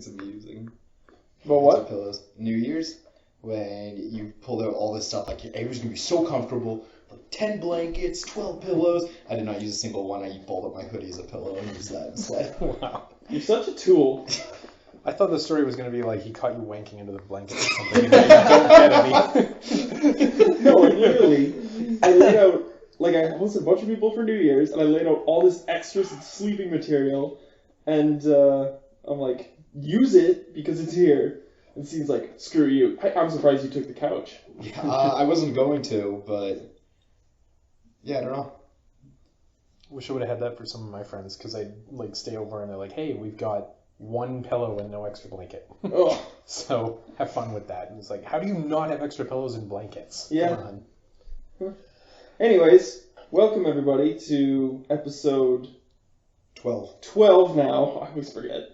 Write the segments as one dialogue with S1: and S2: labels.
S1: Amusing.
S2: But what?
S1: Pillows. New Year's, when you pulled out all this stuff, like everybody's gonna be so comfortable. Like 10 blankets, 12 pillows. I did not use a single one. I folded up my hoodie as a pillow and used that instead.
S3: Wow.
S2: You're such a tool.
S3: I thought the story was going to be like he caught you wanking into the blanket or something. And now you don't get any.
S2: No, literally. I laid out, like, I hosted a bunch of people for New Year's, and I laid out all this extra sleeping material, and I'm like, use it because it's here. And Steve's like, screw you. I'm surprised you took the couch.
S1: Yeah, I wasn't going to, but yeah, I don't know.
S3: Wish I would have had that for some of my friends, because I'd like stay over and they're like, hey, we've got one pillow and no extra blanket.
S2: Oh.
S3: So have fun with that. And it's like, how do you not have extra pillows and blankets?
S2: Yeah.
S3: Come on.
S2: Anyways, welcome everybody to episode 12 now. I always forget.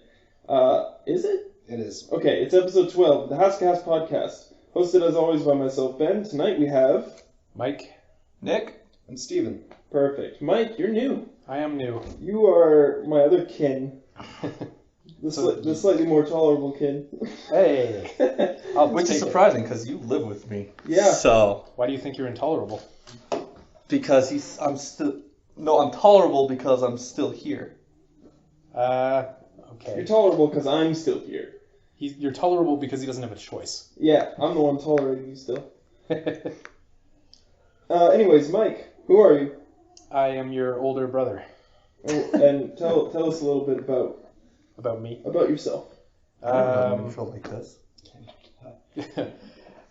S2: Is it?
S1: It is.
S2: Okay, it's episode 12, the Hastlecast podcast. Hosted as always by myself, Ben. Tonight we have...
S3: Mike?
S1: Nick? And Steven.
S2: Perfect. Mike, you're new.
S3: I am new.
S2: You are my other kin. The slightly more tolerable kin.
S3: Hey!
S4: Which is surprising because you live with me.
S2: Yeah.
S4: So.
S3: Why do you think you're intolerable?
S4: Because I'm tolerable because I'm still here.
S3: Okay.
S2: You're tolerable because I'm still here.
S3: You're tolerable because he doesn't have a choice.
S2: Yeah, I'm the one tolerating you still. Anyways, Mike, who are you?
S3: I am your older brother.
S2: And tell us a little bit about
S3: me.
S2: About yourself.
S4: Like this.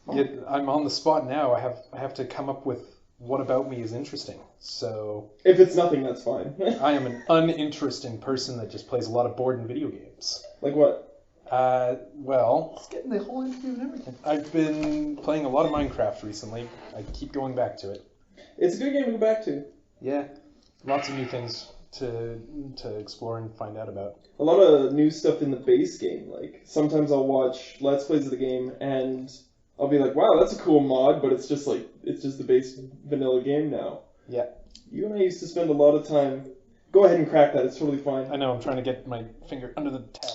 S3: I'm on the spot now. I have to come up with what about me is interesting. So
S2: if it's nothing, that's fine.
S3: I am an uninteresting person that just plays a lot of board and video games.
S2: Like what?
S3: Well,
S4: Let's get in the whole interview and everything.
S3: I've been playing a lot of Minecraft recently. I keep going back to it.
S2: It's a good game to go back to.
S3: Yeah, lots of new things to explore and find out about.
S2: A lot of new stuff in the base game. Like sometimes I'll watch Let's Plays of the game and I'll be like, wow, that's a cool mod, but it's just the base vanilla game now.
S3: Yeah.
S2: You and I used to spend a lot of time. Go ahead and crack that. It's totally fine.
S3: I know. I'm trying to get my finger under the tab.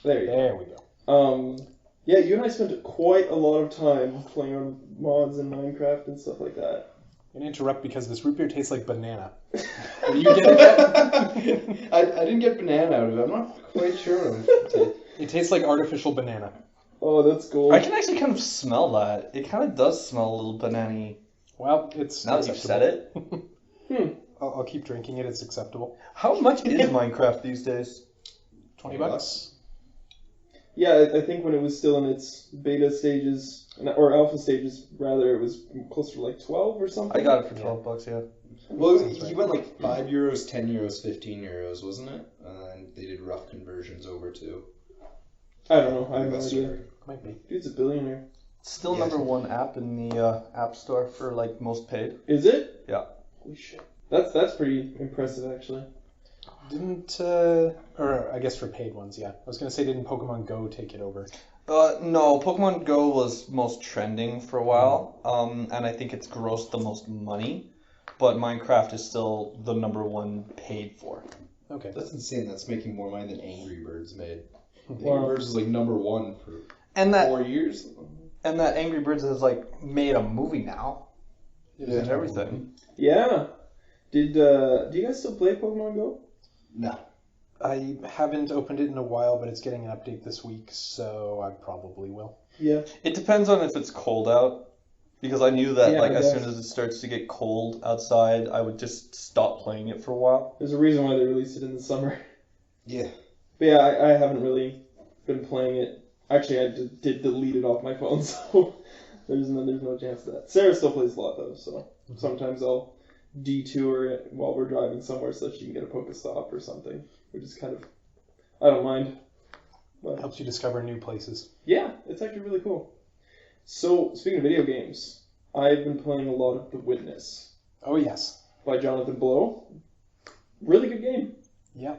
S2: There you go.
S3: There we go.
S2: Yeah, you and I spent quite a lot of time playing on mods in Minecraft and stuff like that.
S3: I'm going to interrupt because this root beer tastes like banana. Are you getting that?
S1: I didn't get banana out of it. I'm not quite sure.
S3: It tastes like artificial banana.
S2: Oh, that's cool.
S4: I can actually kind of smell that. It kind of does smell a little banana-y.
S3: Well, it's
S4: now that you've said it.
S3: I'll keep drinking it. It's acceptable.
S4: How much is Minecraft these days?
S3: $20.
S2: Yeah, I think when it was still in its beta stages, or alpha stages, rather, it was closer to like 12 or something.
S4: I got it for $12, yeah.
S1: Well, you went like €5, €10, €15, wasn't it? And they did rough conversions over to...
S2: I don't know. I have no idea.
S3: Might be.
S2: Dude's a billionaire.
S4: Still number one app in the App Store for like most paid.
S2: Is it?
S4: Yeah.
S2: Holy shit. That's pretty impressive, actually.
S3: Or I guess for paid ones, yeah. I was going to say, didn't Pokemon Go take it over?
S4: No, Pokemon Go was most trending for a while, and I think it's grossed the most money, but Minecraft is still the number one paid for.
S3: Okay.
S1: That's insane. That's making more money than Angry Birds made.
S2: Wow.
S1: Angry Birds is like number one for
S4: And that
S1: 4 years.
S4: and that Angry Birds has like made a movie now.
S1: Yeah.
S4: And everything.
S2: Yeah. Do you guys still play Pokemon Go?
S1: No.
S3: I haven't opened it in a while, but it's getting an update this week, so I probably will.
S2: Yeah.
S4: It depends on if it's cold out. Because I knew that
S2: Yeah,
S4: like
S2: I
S4: as
S2: guess.
S4: soon as it starts to get cold outside, I would just stop playing it for a while.
S2: There's a reason why they released it in the summer.
S1: Yeah.
S2: But yeah, I haven't really been playing it. Actually, I did delete it off my phone, so there's no chance of that. Sarah still plays a lot, though, so sometimes I'll detour it while we're driving somewhere so that she can get a Pokestop or something, which is kind of... I don't mind. But
S3: Helps you discover new places.
S2: yeah, it's actually really cool. So, speaking of video games, I've been playing a lot of The Witness
S3: Oh, yes.
S2: by Jonathan Blow. Really good game.
S3: Yeah.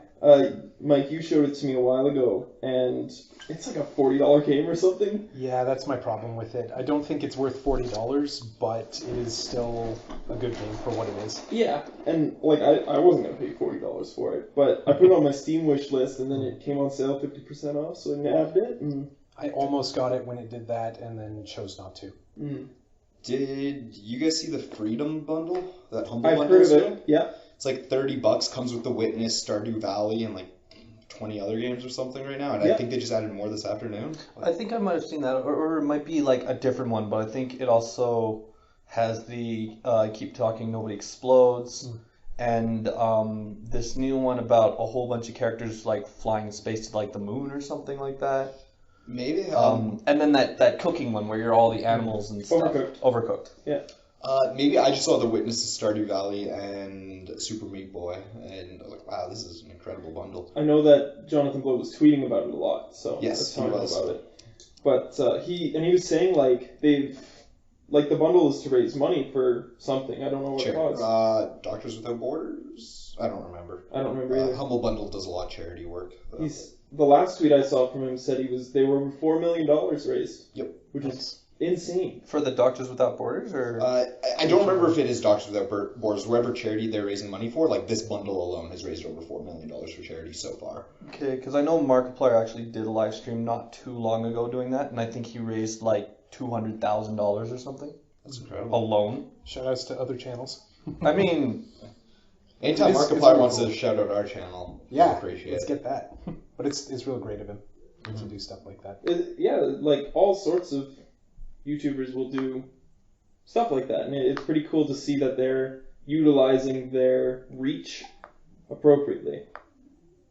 S2: Mike, you showed it to me a while ago, and it's like a $40 game or something.
S3: Yeah, that's my problem with it. I don't think it's worth $40, but it is still a good game for what it is.
S2: Yeah, and like I wasn't gonna pay $40 for it, but I put it on my Steam wish list, and then it came on sale 50% off, so I nabbed it. And
S3: I almost got it when it did that, and then chose not to.
S1: Did you guys see the Freedom bundle? That Humble
S2: I've
S1: bundle?
S2: heard of it. Yeah.
S1: It's like $30, comes with The Witness, Stardew Valley, and like 20 other games or something right now. And I think they just added more this afternoon.
S4: I think I might have seen that, or it might be like a different one, but I think it also has the Keep Talking, Nobody Explodes, and this new one about a whole bunch of characters like flying in space to like the moon or something like that.
S1: Maybe.
S4: And then that cooking one where you're all the animals and stuff. Overcooked.
S2: Yeah.
S1: Maybe I just saw The Witness, Stardew Valley, and Super Meat Boy, and I was like, wow, this is an incredible bundle.
S2: I know that Jonathan Blow was tweeting about it a lot, so
S1: Yes,
S2: that's
S1: he
S2: how I know
S1: was.
S2: about it. But he was saying like the bundle is to raise money for something. I don't know what it was.
S1: Doctors Without Borders? I don't remember.
S2: I don't remember either.
S1: Humble Bundle does a lot of charity work.
S2: The last tweet I saw from him said they were over $4 million raised.
S1: Yep.
S2: Which is insane.
S4: For the Doctors Without Borders, or
S1: I don't remember if it is Doctors Without Borders. Wherever charity they're raising money for, like this bundle alone has raised over $4 million for charity so far.
S4: Okay, because I know Markiplier actually did a live stream not too long ago doing that, and I think he raised like $200,000 or something.
S1: That's incredible.
S4: Alone.
S3: Shout outs to other channels.
S4: I mean,
S1: anytime Markiplier wants to shout out our channel, I appreciate
S3: let's
S1: it.
S3: get that. But it's real great of him to do stuff like that.
S2: Like all sorts of YouTubers will do stuff like that, and it's pretty cool to see that they're utilizing their reach appropriately.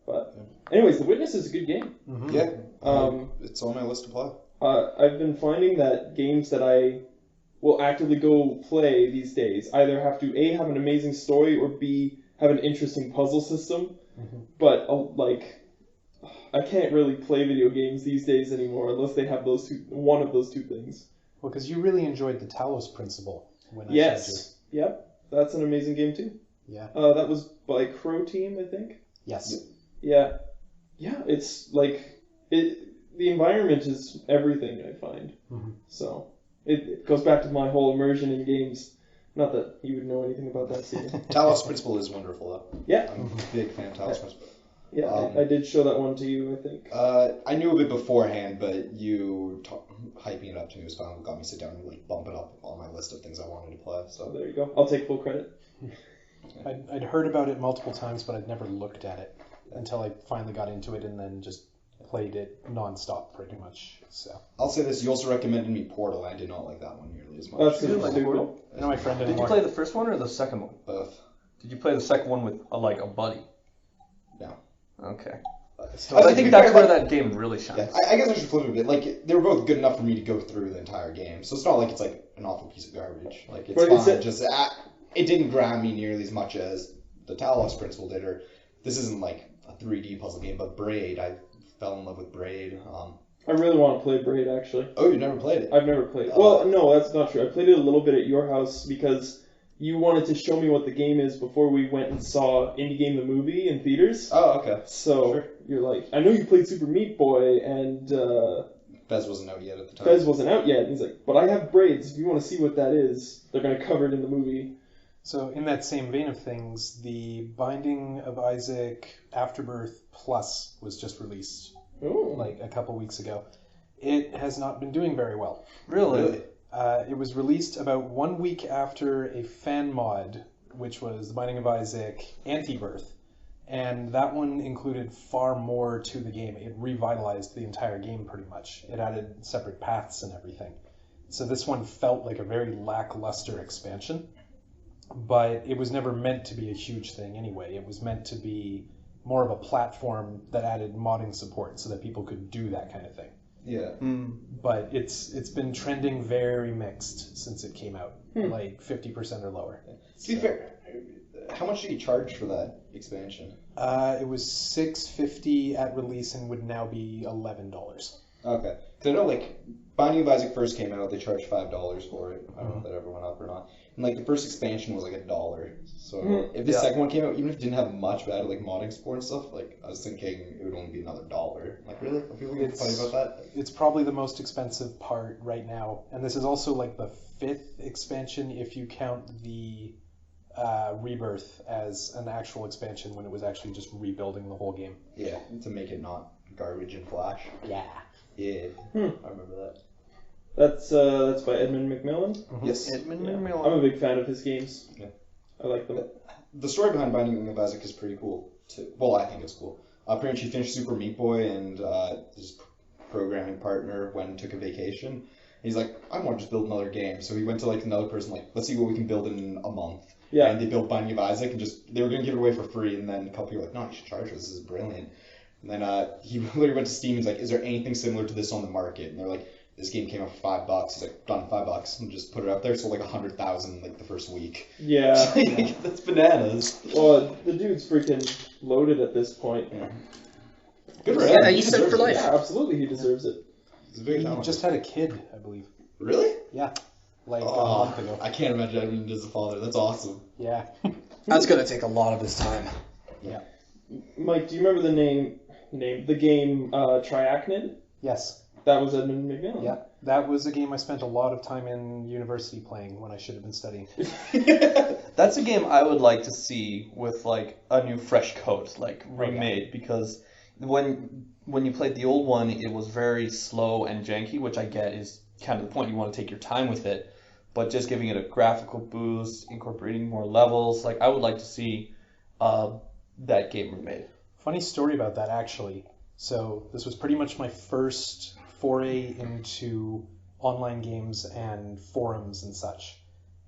S2: But anyways, The Witness is a good game.
S1: Yeah, it's on my list to play.
S2: I've been finding that games that I will actively go play these days either have to A, have an amazing story, or B, have an interesting puzzle system. But I can't really play video games these days anymore unless they have one of those two things.
S3: Well, because you really enjoyed the Talos Principle when I showed you.
S2: Yep, that's an amazing game too.
S3: Yeah.
S2: That was by Crow Team, I think.
S3: Yes.
S2: Yeah. Yeah, it's like the environment is everything, I find. So it goes back to my whole immersion in games. Not that you would know anything about that series.
S1: Talos Principle is wonderful though.
S2: Yeah.
S1: I'm a big fan of Talos Principle.
S2: Yeah, I did show that one to you, I think.
S1: I knew of it beforehand, but you hyping it up to me was finally what got me to sit down and like bump it up on my list of things I wanted to play. So
S2: there you go. I'll take full credit.
S3: I'd heard about it multiple times, but I'd never looked at it until I finally got into it and then just played it nonstop pretty much. So
S1: I'll say this: you also recommended me Portal, and I did not like that one nearly as much.
S2: That's
S4: You didn't like
S2: stupid.
S4: Portal?
S3: I know my friend
S4: Did you
S3: anymore.
S4: play the first one or the second one?
S1: Both.
S4: Did you play the second one with a buddy?
S1: No.
S4: Okay.
S1: I
S4: I think that's where that game really shines.
S1: Yeah, I guess I should flip it a bit. Like they were both good enough for me to go through the entire game, so it's not like it's like an awful piece of garbage. Like it's
S2: But
S1: fine. Just it didn't grab me nearly as much as the Talos Principle did. Or this isn't like a 3D puzzle game, but Braid. I fell in love with Braid.
S2: I really want to play Braid, actually.
S1: Oh, you never played it?
S2: I've never played it. Well, no, that's not true. I played it a little bit at your house because you wanted to show me what the game is before we went and saw Indie Game the movie in theaters.
S1: Oh, okay.
S2: So
S1: Sure.
S2: you're like, I know you played Super Meat Boy, and
S1: Fez wasn't out yet at the time.
S2: Fez wasn't out yet. And he's like, but I have Braids. If you want to see what that is, they're going to cover it in the movie.
S3: So in that same vein of things, the Binding of Isaac Afterbirth Plus was just released like a couple weeks ago. It has not been doing very well.
S4: Really?
S3: It was released about 1 week after a fan mod, which was The Binding of Isaac Anti-Birth, and that one included far more to the game. It revitalized the entire game pretty much. It added separate paths and everything. So this one felt like a very lackluster expansion, but it was never meant to be a huge thing anyway. It was meant to be more of a platform that added modding support so that people could do that kind of thing.
S1: Yeah.
S3: But it's been trending very mixed since it came out, like 50% or lower.
S1: To be fair, how much did you charge for that expansion?
S3: It was $6.50 at release and would now be $11.
S1: Okay. Because I know, like, Binding of Isaac first came out, they charged $5 for it. I don't know if that ever went up or not. And, like, the first expansion was, like, $1. So if the second one came out, even if it didn't have much, but added, like, modding support and stuff, like, I was thinking it would only be another $1. Like, really? Are people getting funny about that?
S3: It's probably the most expensive part right now. And this is also, like, the 5th expansion if you count the Rebirth as an actual expansion when it was actually just rebuilding the whole game.
S1: Yeah, to make it not garbage and Flash.
S3: Yeah.
S1: Yeah, I remember that.
S2: That's by Edmund McMillan.
S3: Mm-hmm.
S1: Yes.
S4: Edmund
S2: Yeah.
S4: Miller.
S2: I'm a big fan of his games.
S1: Yeah.
S2: I like them.
S1: The story behind Binding of Isaac is pretty cool, too. Well, I think it's cool. Apparently, she finished Super Meat Boy, and his programming partner went and took a vacation. And he's like, I want to just build another game. So he went to, like, another person, like, let's see what we can build in a month.
S2: Yeah.
S1: And they built Binding of Isaac, and they were going to give it away for free, and then a couple people were like, no, you should charge us, this is brilliant. And then he literally went to Steam, he's like, is there anything similar to this on the market? And they're like, this game came out for $5. He's like, done, $5, and just put it out there. Sold like 100,000 like the first week.
S2: Yeah.
S1: That's bananas.
S2: Well, the dude's freaking loaded at this point.
S1: Yeah. Good for him.
S5: Yeah, he's set for life.
S2: Yeah, absolutely, he deserves it.
S1: He's very
S3: He
S1: talented.
S3: just had a kid, I believe.
S1: Really?
S3: Yeah. Like a
S1: Oh,
S3: month ago.
S1: I can't imagine Edmund as a father. That's awesome.
S3: Yeah.
S5: That's gonna take a lot of his time.
S2: Mike, do you remember the game Triachnid?
S3: Yes.
S2: That was Edmund McMillan.
S3: Yeah. That was a game I spent a lot of time in university playing when I should have been studying.
S4: That's a game I would like to see with like a new fresh coat, like remade, because when you played the old one, it was very slow and janky, which I get is kind of the point. You want to take your time with it, but just giving it a graphical boost, incorporating more levels, like I would like to see that game remade.
S3: Funny story about that, actually. So this was pretty much my first foray into online games and forums and such.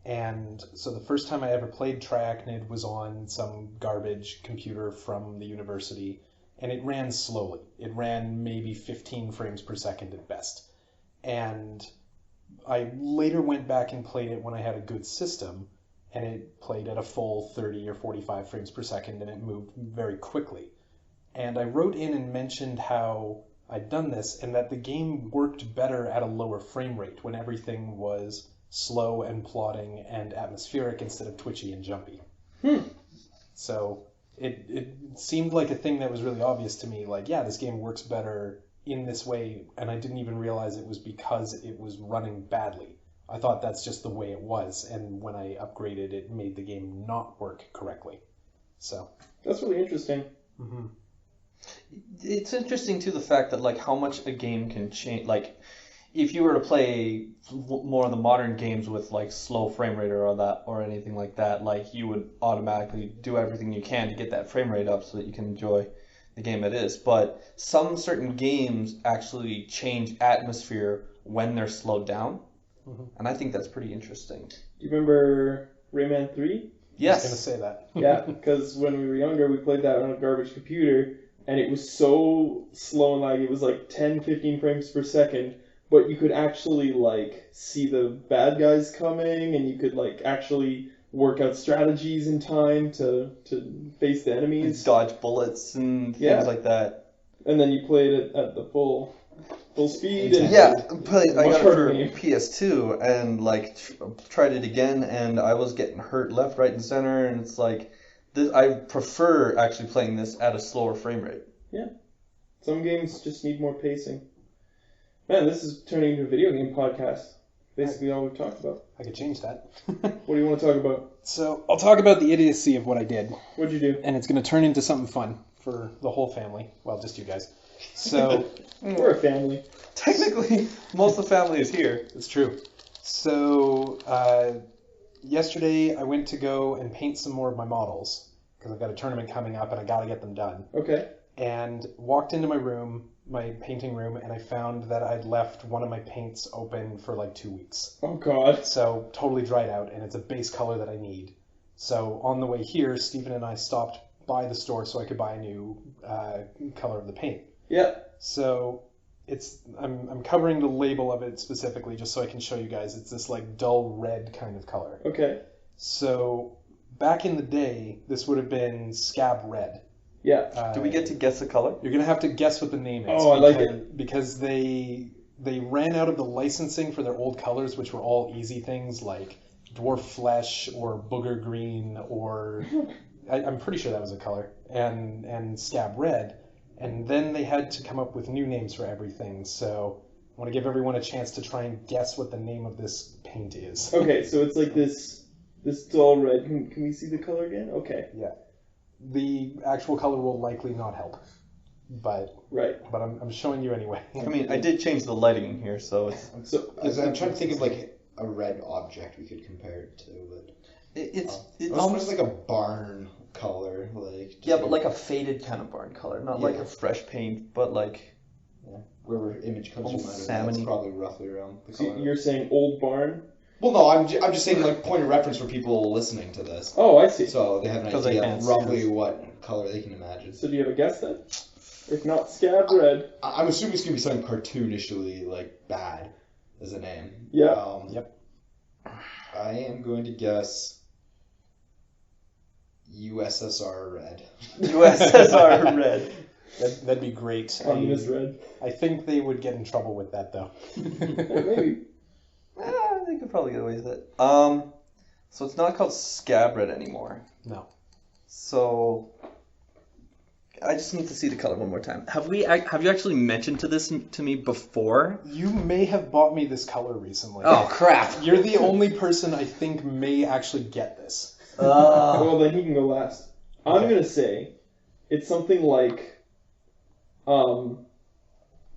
S3: And so the first time I ever played Triachnid was on some garbage computer from the university, and it ran slowly. It ran maybe 15 frames per second at best. And I later went back and played it when I had a good system, and it played at a full 30 or 45 frames per second, and it moved very quickly. And I wrote in and mentioned how I'd done this, and that the game worked better at a lower frame rate when everything was slow and plodding and atmospheric instead of twitchy and jumpy. So it seemed like a thing that was really obvious to me, like, yeah, this game works better in this way, and I didn't even realize it was because it was running badly. I thought that's just the way it was, and when I upgraded, it made the game not work correctly. So.
S2: That's really interesting.
S3: Mm-hmm.
S4: It's interesting too, the fact that like how much a game can change. Like if you were to play more of the modern games with like slow frame rate or anything like that, like you would automatically do everything you can to get that frame rate up so that you can enjoy the game it is. But some certain games actually change atmosphere when they're slowed down, and I think that's pretty interesting.
S2: Do you remember Rayman 3?
S4: Yes.
S3: I was going to say that.
S2: Yeah, because when we were younger, we played that on a garbage computer, and it was so slow and laggy. It was like 10, 15 frames per second, but you could actually like see the bad guys coming, and you could like actually work out strategies in time to face the enemies.
S4: Dodge bullets and things like that.
S2: And then you played it at the full speed. And
S4: Yeah, but I
S2: much
S4: got it
S2: harder
S4: for
S2: game.
S4: PS2 and like tried it again, and I was getting hurt left, right, and center, and it's like I prefer actually playing this at a slower frame rate.
S2: Yeah, some games just need more pacing. Man, this is turning into a video game podcast. Basically, all we've talked about.
S3: I could change that.
S2: What do you want to talk about?
S3: So I'll talk about the idiocy of what I did,
S2: What'd you do?
S3: and it's going to turn into something fun for the whole family. Well, just you guys. So
S2: We're a family.
S4: Technically, most of the family is here.
S3: it's true. So yesterday I went to go and paint some more of my models because I've got a tournament coming up and I got to get them done.
S2: Okay.
S3: And walked into my room, my painting room, and I found that I'd left one of my paints open for like 2 weeks.
S2: Oh God.
S3: So totally dried out, and it's a base color that I need. So on the way here, Stephen and I stopped by the store so I could buy a new color of the paint.
S2: Yeah.
S3: So I'm covering the label of it specifically just so I can show you guys. It's this like dull red kind of color.
S2: Okay.
S3: So back in the day, this would have been scab red.
S2: Yeah.
S4: Do we get to guess the color?
S3: You're gonna have to guess what the name is.
S2: Oh, I like it.
S3: Because they ran out of the licensing for their old colors, which were all easy things like dwarf flesh or booger green or I'm pretty sure that was a color, and scab red. And then they had to come up with new names for everything. So I want to give everyone a chance to try and guess what the name of this paint is.
S2: Okay, so it's like this dull red. Can we see the color again? Okay.
S3: Yeah. The actual color will likely not help, but I'm showing you anyway.
S4: I mean, I did change the lighting in here, so it's
S1: I'm trying to think of like a red object we could compare it to, but
S4: it's
S1: almost like a barn color, like
S4: but like a faded kind of barn color, not like a fresh paint, but like
S1: wherever image comes to mind.
S4: almost
S1: That's
S4: salmony.
S1: probably roughly around the
S2: So
S1: color.
S2: you're saying old barn?
S1: Well, no, I'm just saying like point of reference for people listening to this,
S2: Oh, I see.
S1: so they have an
S4: 'Cause they
S1: idea
S4: can't
S1: of
S4: see
S1: roughly
S4: this.
S1: what color they can imagine.
S2: So do you have a guess then? If not scab red.
S1: I'm assuming it's gonna be something cartoonishly like bad as a name.
S2: Yeah.
S3: Yep.
S1: I am going to guess USSR red.
S4: USSR red.
S3: That'd be great.
S2: Communist red.
S3: I think they would get in trouble with that though.
S2: Maybe.
S4: They could probably get away with it. So it's not called scab red anymore.
S3: No.
S4: So I just need to see the color one more time. Have you actually mentioned this to me before?
S3: You may have bought me this color recently.
S4: Oh crap!
S3: You're the only person I think may actually get this.
S2: Well, then he can go last. I'm
S3: Okay.
S2: gonna say it's something like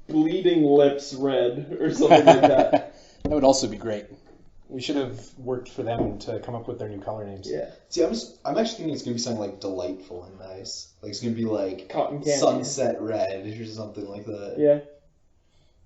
S2: bleeding lips red or something like that.
S3: That would also be great. We should have worked for them to come up with their new color names.
S2: Yeah.
S1: See, I'm actually thinking it's gonna be something like delightful and nice. Like it's gonna be like
S2: Cotton candy.
S1: sunset red or something like that.
S2: Yeah.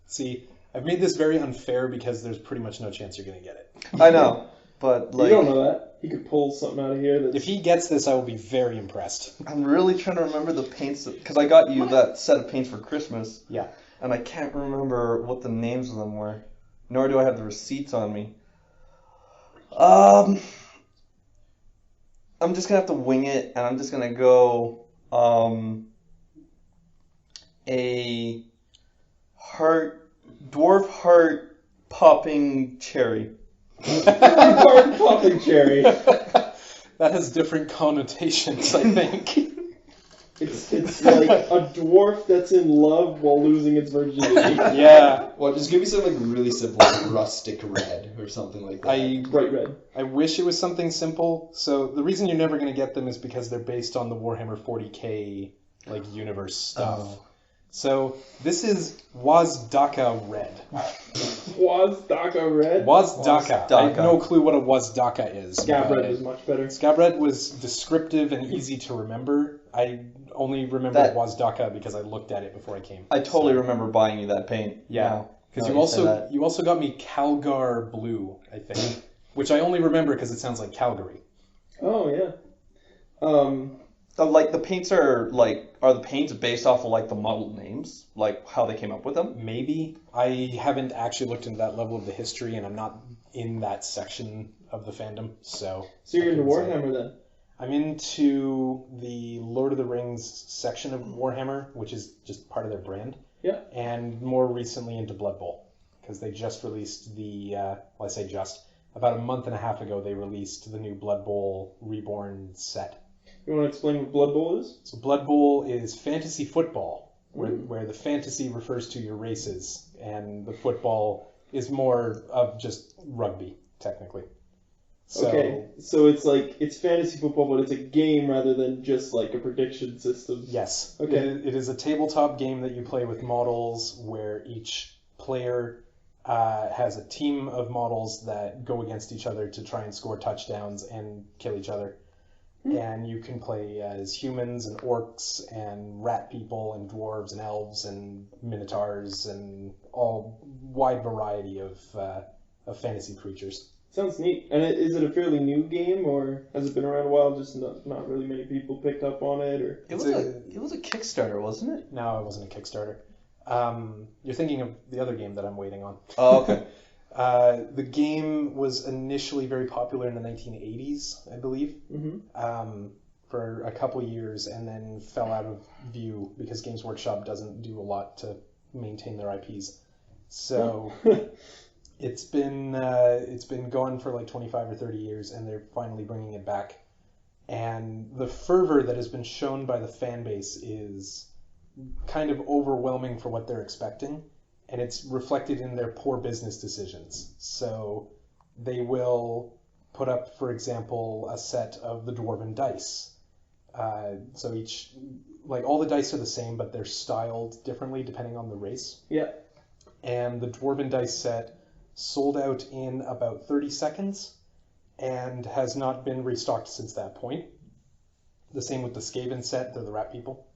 S3: See, I've made this very unfair because there's pretty much no chance you're going to get it.
S4: I know, but like
S2: You don't know that. He could pull something out of here that's...
S3: If he gets this, I will be very impressed.
S4: I'm really trying to remember the paints because I got you that set of paints for Christmas.
S3: Yeah.
S4: And I can't remember what the names of them were, nor do I have the receipts on me. I'm just gonna have to wing it, and I'm just gonna go a dwarf heart popping cherry.
S2: Hard popping cherry.
S3: That has different connotations, I think.
S2: It's like a dwarf that's in love while losing its virginity.
S3: Yeah.
S1: Well, just give me something like really simple, like rustic red or something like that.
S2: Bright red.
S3: I wish it was something simple. So the reason you're never going to get them is because they're based on the Warhammer 40k like universe stuff.
S1: Oh.
S3: So this is Wazdaka red.
S2: Wazdaka red.
S3: Wazdaka. I have
S4: Wazdaka.
S3: no clue what a Wazdaka is.
S2: Scab
S3: but
S2: red is much better.
S3: Scab red was descriptive and easy to remember. I only remember
S4: That-
S3: Wazdaka because I looked at it before I came.
S4: I totally remember buying you that paint.
S3: Yeah.
S4: Now
S3: Because
S4: you
S3: you
S4: say that.
S3: you also got me Calgar blue, I think, which I only remember because it sounds like Calgary.
S2: Oh yeah.
S4: Like the paints are the paints based off of like the model names, like how they came up with them?
S3: Maybe. I haven't actually looked into that level of the history, and I'm not in that section of the fandom, so.
S2: So you're
S3: I
S2: into
S3: couldn't say.
S2: Warhammer then?
S3: I'm into the Lord of the Rings section of Warhammer, which is just part of their brand.
S2: Yeah.
S3: And more recently into Bloodbowl, because they just released I say just, about a month and a half ago, they released the new Bloodbowl Reborn set.
S2: You want to explain what Blood Bowl is?
S3: So Blood Bowl is fantasy football, where the fantasy refers to your races, and the football is more of just rugby, technically. So,
S2: Okay, so it's fantasy football, but it's a game rather than just like a prediction system.
S3: yes.
S2: Okay.
S3: It is a tabletop game that you play with models, where each player has a team of models that go against each other to try and score touchdowns and kill each other. And you can play as humans and orcs and rat people and dwarves and elves and minotaurs and all wide variety of fantasy creatures.
S2: Sounds neat. And is it a fairly new game, or has it been around a while? Just not really many people picked up on it, or
S4: It was a Kickstarter, wasn't it?
S3: No, it wasn't a Kickstarter. You're thinking of the other game that I'm waiting on.
S4: Oh, okay.
S3: The game was initially very popular in the 1980s, I believe. for a couple years and then fell out of view because Games Workshop doesn't do a lot to maintain their IPs. So it's been gone for like 25 or 30 years, and they're finally bringing it back. And the fervor that has been shown by the fan base is kind of overwhelming for what they're expecting, and it's reflected in their poor business decisions. So they will put up, for example, a set of the Dwarven dice. So each, like, all the dice are the same, but they're styled differently depending on the race.
S2: Yeah.
S3: And the Dwarven dice set sold out in about 30 seconds and has not been restocked since that point. The same with the Skaven set, they're the rat people.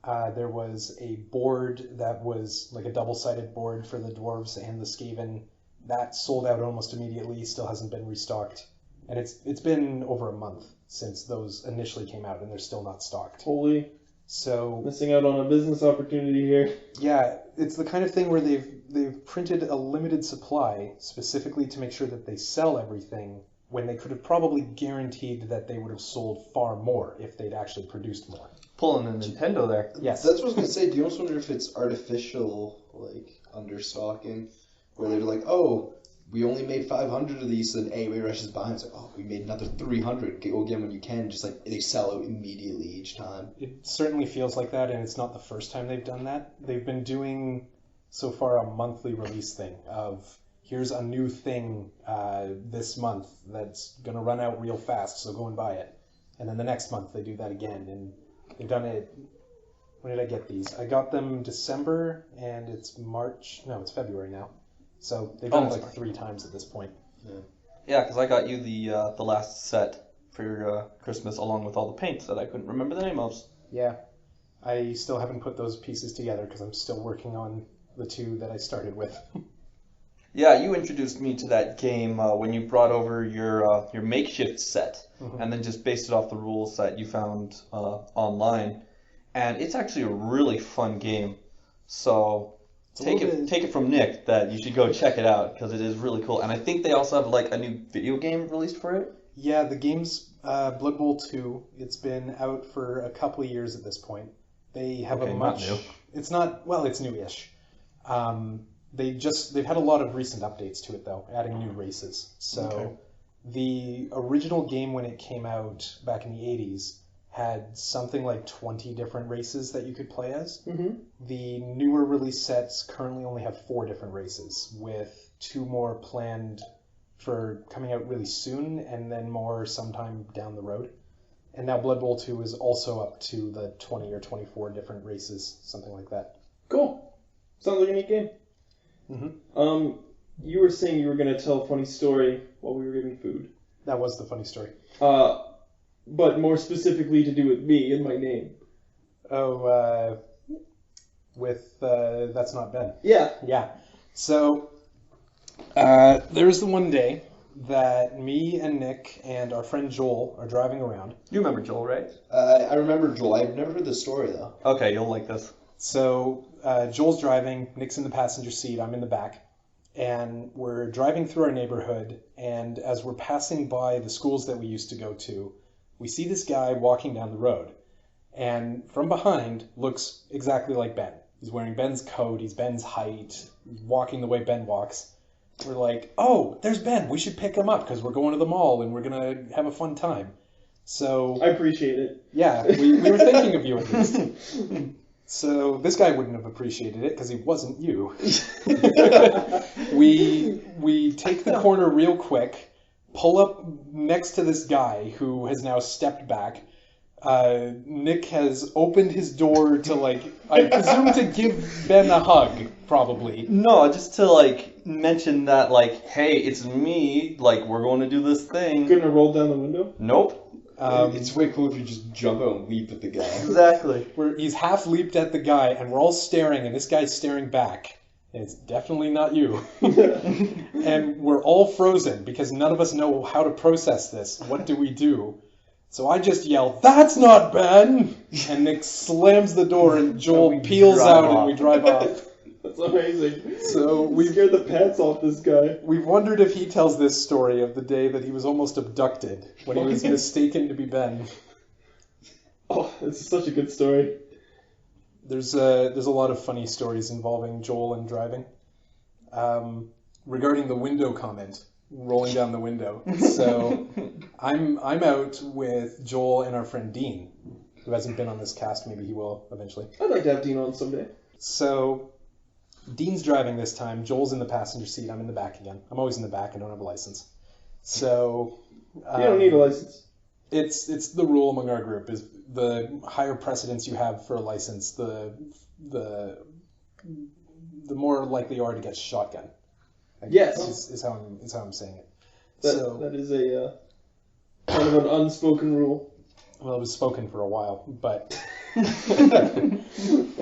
S3: There was a board that was like a double-sided board for the dwarves and the Skaven. That sold out almost immediately, still hasn't been restocked. And it's been over a month since those initially came out, and they're still not stocked.
S2: Holy.
S3: So
S2: Missing out on a business opportunity here.
S3: yeah, it's the kind of thing where they've printed a limited supply specifically to make sure that they sell everything, when they could have probably guaranteed that they would have sold far more if they'd actually produced more.
S4: Pulling a Nintendo there.
S3: Yes.
S1: That's what I was gonna say. Do you almost wonder if it's artificial, like, understocking, where they're like, oh, we only made 500 of these, so then AOA rushes by and it's like, oh, we made another 300. Go get them when you can. Just like they sell out immediately each time.
S3: It certainly feels like that, and it's not the first time they've done that. They've been doing, so far, a monthly release thing of, here's a new thing this month that's going to run out real fast, so go and buy it. And then the next month they do that again, and they've done it. When did I get these? I got them December, and it's March. No, it's February now. So they've done it like 3 times at this point.
S4: Yeah, because I got you the last set for your Christmas, along with all the paints that I couldn't remember the name of.
S3: Yeah. I still haven't put those pieces together because I'm still working on the 2 that I started with.
S4: Yeah, you introduced me to that game when you brought over your makeshift set, and then just based it off the rules that you found online. And it's actually a really fun game. So take it from Nick that you should go check it out, because it is really cool. And I think they also have like a new video game released for it.
S3: Yeah, the game's Bloodbowl 2. It's been out for a couple of years at this point. They have a much.
S4: Not new.
S3: It's not, well, it's newish. They've had a lot of recent updates to it though, adding new races. So the original game when it came out back in the 80s had something like 20 different races that you could play as.
S2: Mm-hmm.
S3: The newer release sets currently only have 4 different races, with 2 more planned for coming out really soon, and then more sometime down the road. And now Blood Bowl 2 is also up to the 20 or 24 different races, something like that.
S2: Cool. Sounds like a neat game.
S3: Mm-hmm.
S2: You were saying you were going to tell a funny story while we were getting food.
S3: That was the funny story.
S2: But more specifically to do with me and my name.
S3: Oh, with That's Not Ben.
S2: Yeah.
S3: Yeah. So, there was the one day that me and Nick and our friend Joel are driving around.
S4: You remember Joel, right?
S1: I remember Joel. I've never heard this story though.
S4: Okay, you'll like this.
S3: So, Joel's driving, Nick's in the passenger seat, I'm in the back, and we're driving through our neighborhood, and as we're passing by the schools that we used to go to, we see this guy walking down the road, and from behind looks exactly like Ben. He's wearing Ben's coat, he's Ben's height, he's walking the way Ben walks. We're like, oh, there's Ben, we should pick him up because we're going to the mall and we're going to have a fun time. So
S2: I appreciate it.
S3: yeah, we were thinking of you at least. So this guy wouldn't have appreciated it because he wasn't you. We take the corner real quick, pull up next to this guy who has now stepped back. Nick has opened his door to, like, I presume to give Ben a hug, probably.
S4: No, just to like mention that, like, hey, it's me. Like, we're going to do this thing.
S2: Couldn't have rolled down the window?
S4: Nope.
S1: It's way cool if you just jump out and leap at the guy.
S4: Exactly.
S3: He's half leaped at the guy, and we're all staring, and this guy's staring back. And it's definitely not you. And we're all frozen because none of us know how to process this. What do we do? So I just yell, "That's not Ben!" And Nick slams the door, and Joel peels out, and we drive off.
S2: That's amazing.
S3: So
S2: we scared the pants off this guy.
S3: We've wondered if he tells this story of the day that he was almost abducted when he was mistaken to be Ben.
S2: Oh, it's such a good story.
S3: There's a lot of funny stories involving Joel and driving. Regarding the window comment, rolling down the window. So I'm out with Joel and our friend Dean, who hasn't been on this cast. Maybe he will eventually.
S2: I'd like to have Dean on someday.
S3: So Dean's driving this time. Joel's in the passenger seat. I'm in the back again. I'm always in the back. I don't have a license. So
S2: You don't need a license.
S3: it's the rule among our group is the higher precedence you have for a license, the more likely you are to get shotgun. I
S2: Yes.
S3: guess is how I'm saying it.
S2: That is a kind of an unspoken rule.
S3: Well, it was spoken for a while, but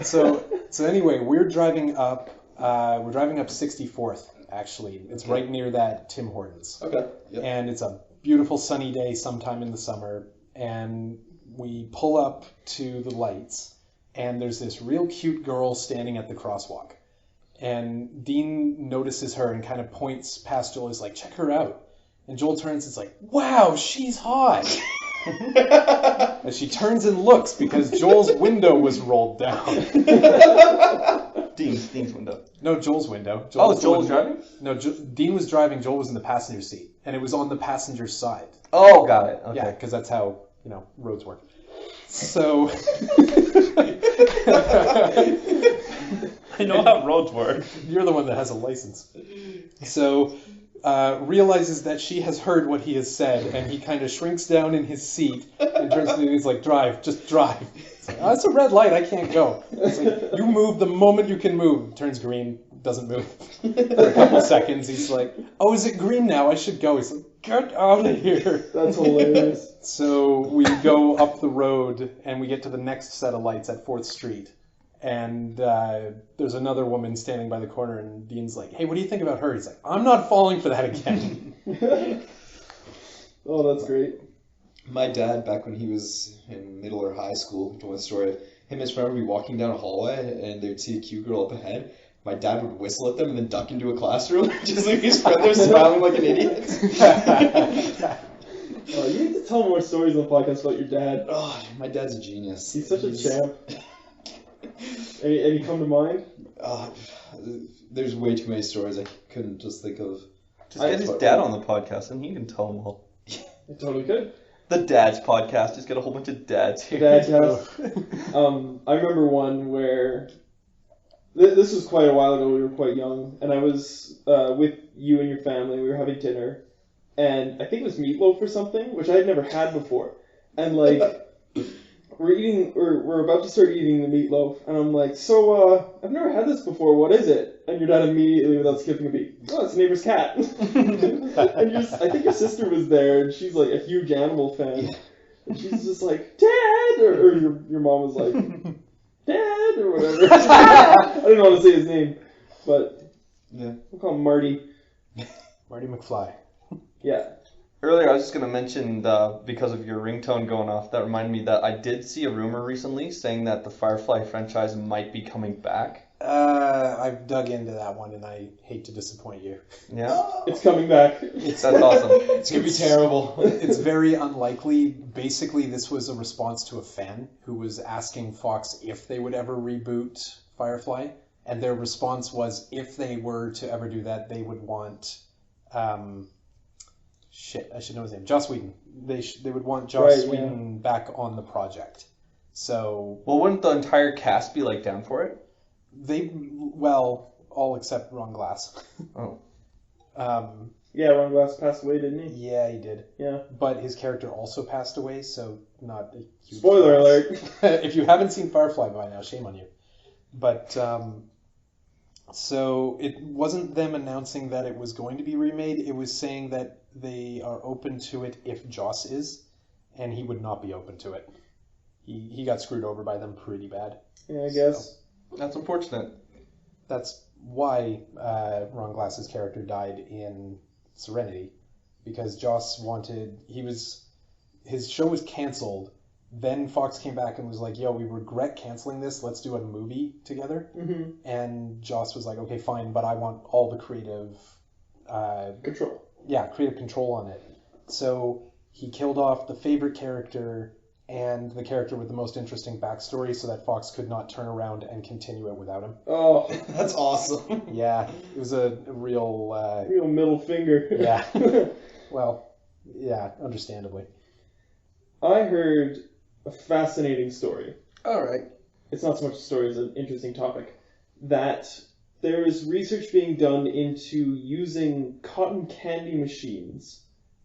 S3: so anyway, we're driving up 64th. Actually, it's right near that Tim Hortons.
S1: Okay. Yep.
S3: And it's a beautiful sunny day sometime in the summer, and we pull up to the lights, and there's this real cute girl standing at the crosswalk. And Dean notices her and kind of points past Joel. He's like, check her out. And Joel turns and is like, wow, she's hot. And she turns and looks because Joel's window was rolled down.
S4: Dean's window.
S3: No, Joel's window.
S4: Joel was driving?
S3: No, Dean was driving. Joel was in the passenger seat. And it was on the passenger side.
S4: Oh, got it. Okay.
S3: Yeah, because that's how, roads work. So...
S4: I know how roads work.
S3: You're the one that has a license. So, realizes that she has heard what he has said, and he kind of shrinks down in his seat and turns to me and he's like, drive, just drive. It's like, oh, it's a red light, I can't go. It's like, you move the moment you can move. Turns green, doesn't move. For a couple seconds, he's like, oh, is it green now? I should go. He's like, get out of here.
S2: That's hilarious.
S3: So we go up the road, and we get to the next set of lights at 4th Street. And there's another woman standing by the corner, and Dean's like, hey, what do you think about her? He's like, I'm not falling for that again.
S2: Oh, that's great.
S1: My dad, back when he was in middle or high school, told me a story of him and his friend would be walking down a hallway, and they would see a cute girl up ahead. My dad would whistle at them and then duck into a classroom, just leave his friend there smiling like an idiot.
S2: Oh, you need to tell more stories on the podcast about your dad.
S1: Oh, my dad's a genius.
S2: He's such a champ. Any come to mind?
S1: There's way too many stories I couldn't just think of.
S4: Just get his dad on the podcast and he can tell them all.
S2: I totally could.
S4: The Dad's podcast. Just get a whole bunch of dads here.
S2: Dadcast. I remember one where this was quite a while ago. We were quite young, and I was with you and your family. We were having dinner, and I think it was meatloaf or something, which I had never had before. And like, we're about to start eating the meatloaf, and I'm like, so I've never had this before. What is it? And your dad immediately, without skipping a beat, oh, it's a neighbor's cat. And I think your sister was there, and she's like a huge animal fan.
S1: Yeah.
S2: And she's just like, Dad, or your mom was like, Dad, or whatever. I didn't want to say his name, but
S1: Yeah.
S2: we'll call him Marty.
S3: Marty McFly.
S2: Yeah.
S4: Earlier, I was just going to mention, because of your ringtone going off, that reminded me that I did see a rumor recently saying that the Firefly franchise might be coming back.
S3: I've dug into that one, and I hate to disappoint you.
S4: Yeah?
S2: It's coming back.
S4: That's awesome.
S1: It's gonna be terrible.
S3: It's very unlikely. Basically, this was a response to a fan who was asking Fox if they would ever reboot Firefly, and their response was if they were to ever do that, they would want... I should know his name. Joss Whedon. They would want Joss Whedon back on the project. So...
S4: Well, wouldn't the entire cast be, down for it?
S3: All except Ron Glass.
S4: Oh.
S2: Yeah, Ron Glass passed away, didn't he?
S3: Yeah, he did.
S2: Yeah.
S3: But his character also passed away, so not a huge...
S2: Spoiler alert.
S3: If you haven't seen Firefly by now, shame on you. But, so it wasn't them announcing that it was going to be remade. It was saying that they are open to it if Joss is, and he would not be open to it. He got screwed over by them pretty bad.
S2: Yeah, I guess.
S3: So,
S4: That's unfortunate.
S3: that's why Ron Glass's character died in Serenity, because Joss wanted... His show was canceled. Then Fox came back and was like, yo, we regret canceling this. Let's do a movie together.
S2: Mm-hmm.
S3: And Joss was like, okay, fine, but I want all the creative...
S2: Control.
S3: creative control on it. So he killed off the favorite character and the character with the most interesting backstory so that Fox could not turn around and continue it without him.
S2: Oh,
S1: That's awesome.
S3: Yeah, it was a real...
S2: real middle finger.
S3: Yeah. Well, yeah, understandably.
S2: I heard a fascinating story.
S4: All right.
S2: It's not so much a story as an interesting topic. That there is research being done into using cotton candy machines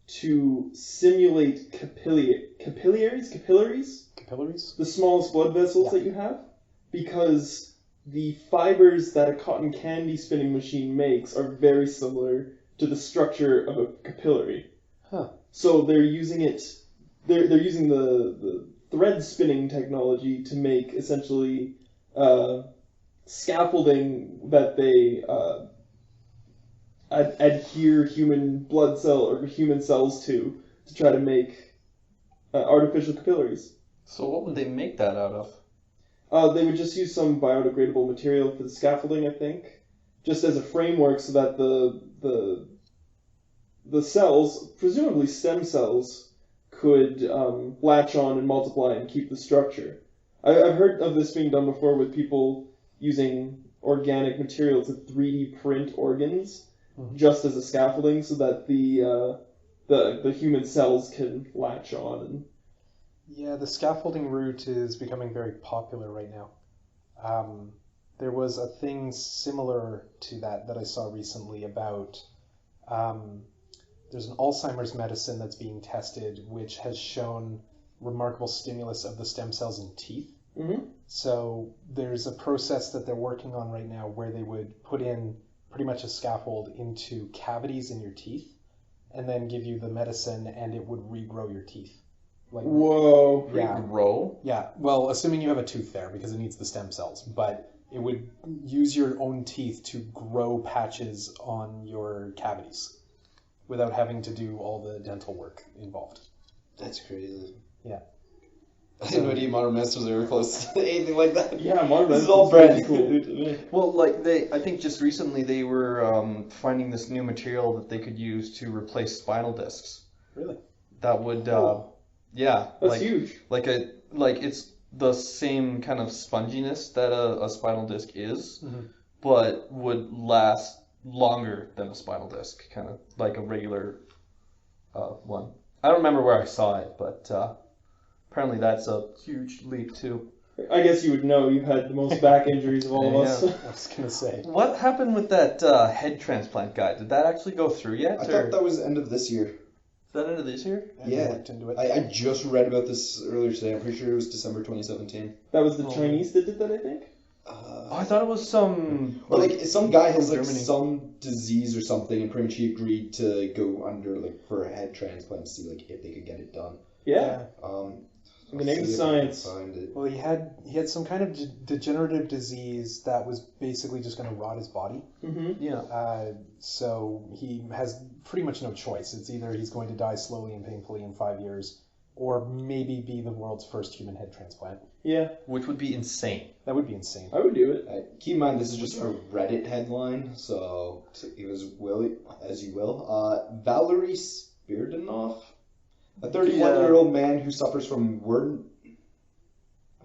S2: to simulate capillaries?
S3: Capillaries?
S2: The smallest blood vessels
S3: Yeah.
S2: that you have. Because the fibers that a cotton candy spinning machine makes are very similar to the structure of a capillary.
S3: Huh.
S2: So they're using it. They're using the thread spinning technology to make essentially scaffolding that they adhere human blood cell or human cells to try to make artificial capillaries.
S4: So what would they make that out of?
S2: They would just use some biodegradable material for the scaffolding, I think, just as a framework so that the cells, presumably stem cells, could latch on and multiply and keep the structure. I've heard of this being done before with people using organic material to 3D print organs just as a scaffolding so that the human cells can latch on. And
S3: Yeah, the scaffolding route is becoming very popular right now. There was a thing similar to that I saw recently about there's an Alzheimer's medicine that's being tested which has shown remarkable stimulus of the stem cells in teeth.
S2: Mm-hmm.
S3: So there's a process that they're working on right now where they would put in pretty much a scaffold into cavities in your teeth and then give you the medicine and it would regrow your teeth. Like,
S2: whoa.
S3: yeah.
S4: Regrow?
S3: Yeah, well, assuming you have a tooth there because it needs the stem cells, but it would use your own teeth to grow patches on your cavities without having to do all the dental work involved.
S1: That's crazy.
S3: Yeah.
S1: I had no idea Modern Masters were ever close to anything like that.
S2: Yeah, Modern
S1: This is
S2: Masters
S1: all
S2: is
S1: brand
S2: really cool.
S1: new to me.
S4: Well, like I think just recently they were finding this new material that they could use to replace spinal discs.
S3: Really?
S4: That would,
S2: Cool.
S4: yeah,
S2: That's
S4: like
S2: huge.
S4: like it's the same kind of sponginess that a spinal disc is, but would last longer than a spinal disc, kind of like a regular one. I don't remember where I saw it, but apparently that's a huge leap too.
S2: I guess you would know. You've had the most back injuries of all of us.
S3: I was going to say.
S4: What happened with that head transplant guy? Did that actually go through yet?
S1: I
S4: or
S1: thought that was the end of this year.
S4: is that end of this year?
S3: I haven't
S1: Yeah.
S3: looked into it.
S1: I just read about this earlier today. I'm pretty sure it was December 2017.
S2: That was the
S4: Oh.
S2: Chinese that did that, I think.
S4: Oh, I thought it was some.
S1: Or like some guy has like
S4: Germany.
S1: some disease or something, and pretty much he agreed to go under like for a head transplant to see like if they could get it done.
S2: Yeah. In the name of
S1: see if I can
S2: science.
S1: find it.
S3: Well, he had some kind of degenerative disease that was basically just going to rot his body.
S2: Mm-hmm.
S4: Yeah.
S3: So he has pretty much no choice. It's either he's going to die slowly and painfully in 5 years, or maybe be the world's first human head transplant.
S2: Yeah,
S4: Which would be insane.
S3: That would be insane.
S2: I would do it.
S1: Keep in mind this is just a Reddit headline, so it was as you will. Valery Spiridonov, a 31-year-old man who suffers from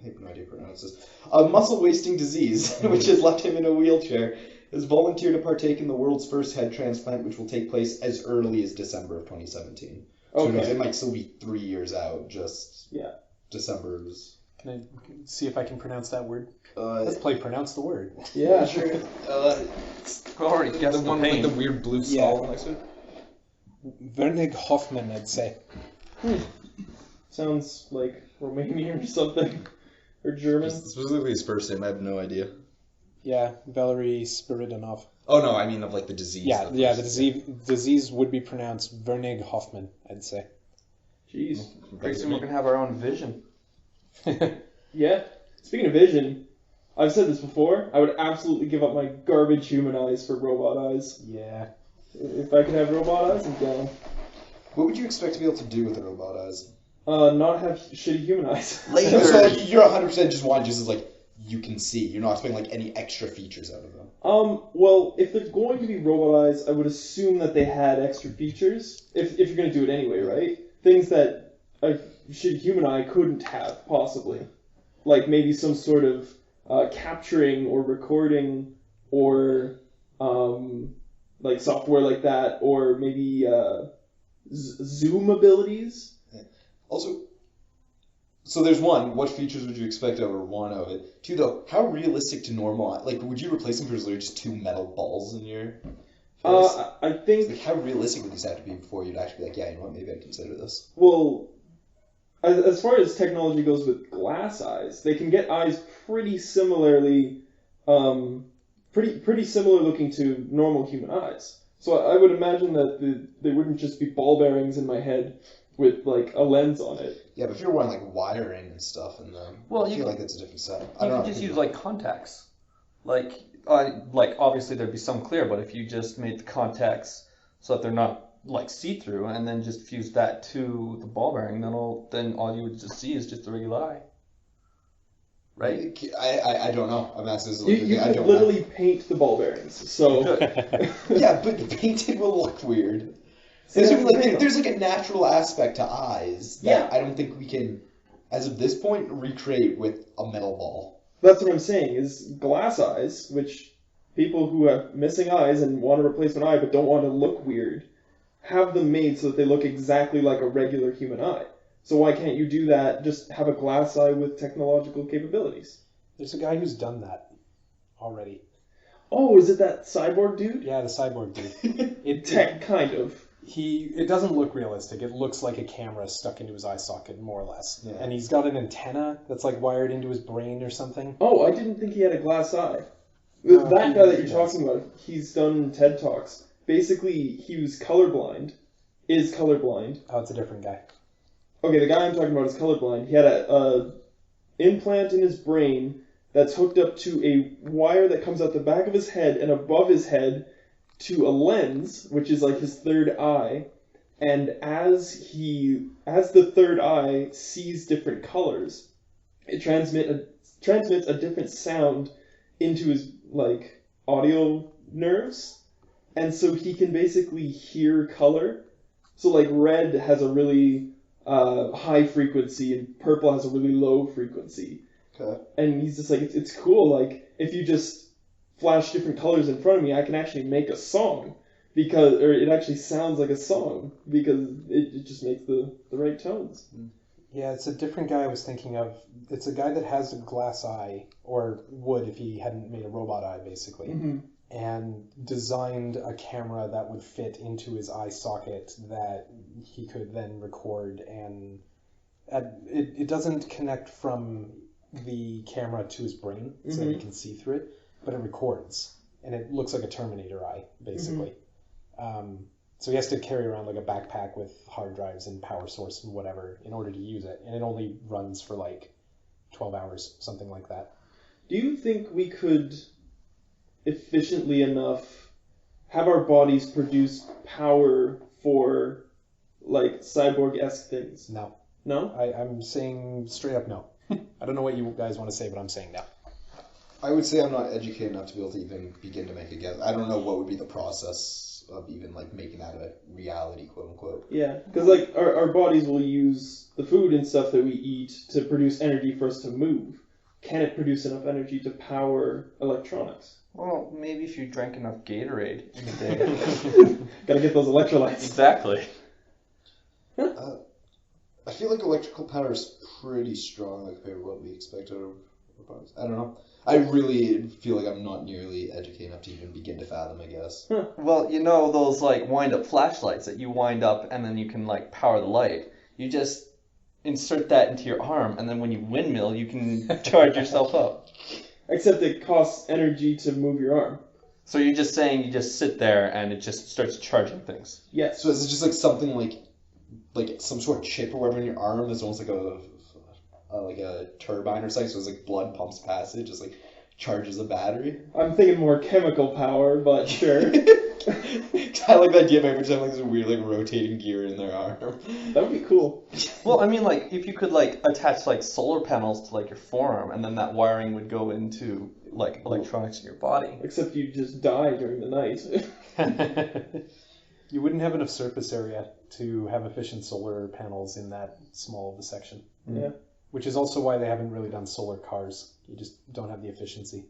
S1: I have no idea how to pronounce this. A muscle wasting disease, which has left him in a wheelchair, has volunteered to partake in the world's first head transplant, which will take place as early as December of 2017. So who knows,
S2: Okay.
S1: it might still be 3 years out. Just
S2: Yeah.
S1: December's.
S3: Can I see if I can pronounce that word?
S1: Uh,
S3: Let's play Pronounce the Word.
S2: Yeah.
S1: sure.
S4: Already
S1: The
S4: guessed
S1: one
S4: the
S1: with
S4: pain.
S1: the weird blue
S3: Yeah.
S1: skull next to it.
S3: Wernig Hoffman, I'd say.
S2: Sounds like Romanian or something. Or German.
S1: Specifically his first name, I have no idea.
S3: Yeah, Valery Spiridonov.
S1: Oh no, I mean of like the disease.
S3: Yeah, the disease would be pronounced Wernig Hoffman, I'd say.
S2: Jeez.
S4: Pretty soon we're gonna have our own vision.
S2: Yeah. Speaking of vision, I've said this before. I would absolutely give up my garbage human eyes for robot eyes.
S3: Yeah.
S2: If I could have robot eyes, I'm down.
S1: What would you expect to be able to do with the robot eyes?
S2: Not have shitty human eyes.
S1: So like, you're 100% just want just as like you can see. You're not expecting like any extra features out of them.
S2: Well, if they're going to be robot eyes, I would assume that they had extra features. If you're going to do it anyway, right? Things that human eye couldn't have, possibly. Like maybe some sort of capturing or recording or like software like that, or maybe zoom abilities.
S1: Also, so there's one, what features would you expect over one of it? Two, though, how realistic to normal, like, would you replace them for literally just two metal balls in your face?
S2: I think...
S1: Like, how realistic would these have to be before you'd actually be like, yeah, you know what, maybe I'd consider this?
S2: Well, as far as technology goes with glass eyes, they can get eyes pretty similarly, pretty similar looking to normal human eyes. So I would imagine that they wouldn't just be ball bearings in my head with, like, a lens on it.
S1: Yeah, but if you're wearing, like, wiring and stuff in them,
S4: Well,
S1: I feel like that's a different setup. I
S4: You
S1: don't
S4: could
S1: know.
S4: just use like contacts. Like obviously there'd be some clear, but if you just made the contacts so that they're not like see-through, and then just fuse that to the ball bearing, then all you would just see is just the regular eye. Right?
S1: I don't know. I'm asking this.
S2: You
S1: I
S2: could
S1: don't
S2: literally paint the ball bearings, so...
S1: know. Yeah, but the painting will look weird. There's like a natural aspect to eyes that I don't think we can, as of this point, recreate with a metal ball.
S2: That's what I'm saying, is glass eyes, which people who have missing eyes and want to replace an eye but don't want to look weird, have them made so that they look exactly like a regular human eye. So why can't you do that, just have a glass eye with technological capabilities?
S3: There's a guy who's done that already.
S2: Oh, is it that cyborg dude?
S3: Yeah, the cyborg dude.
S2: Kind of.
S3: It doesn't look realistic. It looks like a camera stuck into his eye socket, more or less.
S1: Yeah.
S3: And he's got an antenna that's like wired into his brain or something.
S2: Oh, I didn't think he had a glass eye.
S3: No,
S2: That
S3: he
S2: guy that you're
S3: does.
S2: talking about, he's done TED Talks. Basically, he was colorblind, is colorblind.
S3: Oh, it's a different guy.
S2: Okay, the guy I'm talking about is colorblind. He had a implant in his brain that's hooked up to a wire that comes out the back of his head and above his head to a lens, which is like his third eye. And as the third eye sees different colors, it transmits a different sound into his like audio nerves, and so he can basically hear color. So like red has a really high frequency and purple has a really low frequency.
S1: Okay.
S2: And he's just like, it's cool. Like if you just flash different colors in front of me, I can actually make a song or it actually sounds like a song because it just makes the right tones.
S3: Yeah, it's a different guy I was thinking of. It's a guy that has a glass eye, or would if he hadn't made a robot eye, basically, and designed a camera that would fit into his eye socket that he could then record, and it doesn't connect from the camera to his brain so that he can see through it, but it records, and it looks like a Terminator eye, basically. So he has to carry around like a backpack with hard drives and power source and whatever in order to use it, and it only runs for like 12 hours, something like that.
S2: Do you think we could efficiently enough have our bodies produce power for like cyborg-esque things?
S3: No.
S2: No?
S3: I'm saying straight up no. I don't know what you guys want to say, but I'm saying no.
S1: I would say I'm not educated enough to be able to even begin to make a guess. I don't know what would be the process of even like making that a reality, quote unquote.
S2: Yeah, because like our bodies will use the food and stuff that we eat to produce energy for us to move. Can it produce enough energy to power electronics?
S4: Well, maybe if you drank enough Gatorade in a day.
S2: Gotta get those electrolytes.
S4: Exactly.
S1: I feel like electrical power is pretty strong, like compared to what we expect out of our bodies. I don't know. I really feel like I'm not nearly educated enough to even begin to fathom, I guess.
S4: Well, you know those like wind-up flashlights that you wind up and then you can like power the light. You just insert that into your arm, and then when you windmill, you can charge yourself up.
S2: Except it costs energy to move your arm.
S4: So you're just saying you just sit there and it just starts charging things.
S2: Yes.
S1: So is it just like something like some sort of chip or whatever in your arm that's almost like a turbine or something, so it's like blood pumps past it, just like charges the battery?
S2: I'm thinking more chemical power, but sure.
S1: I like the idea of every time like this weird like rotating gear in their arm.
S2: That would be cool.
S4: Well, I mean, like if you could like attach like solar panels to like your forearm, and then that wiring would go into like electronics in your body.
S2: Except you just die during the night.
S3: You wouldn't have enough surface area to have efficient solar panels in that small of a section.
S2: Yeah.
S3: Which is also why they haven't really done solar cars. You just don't have the efficiency.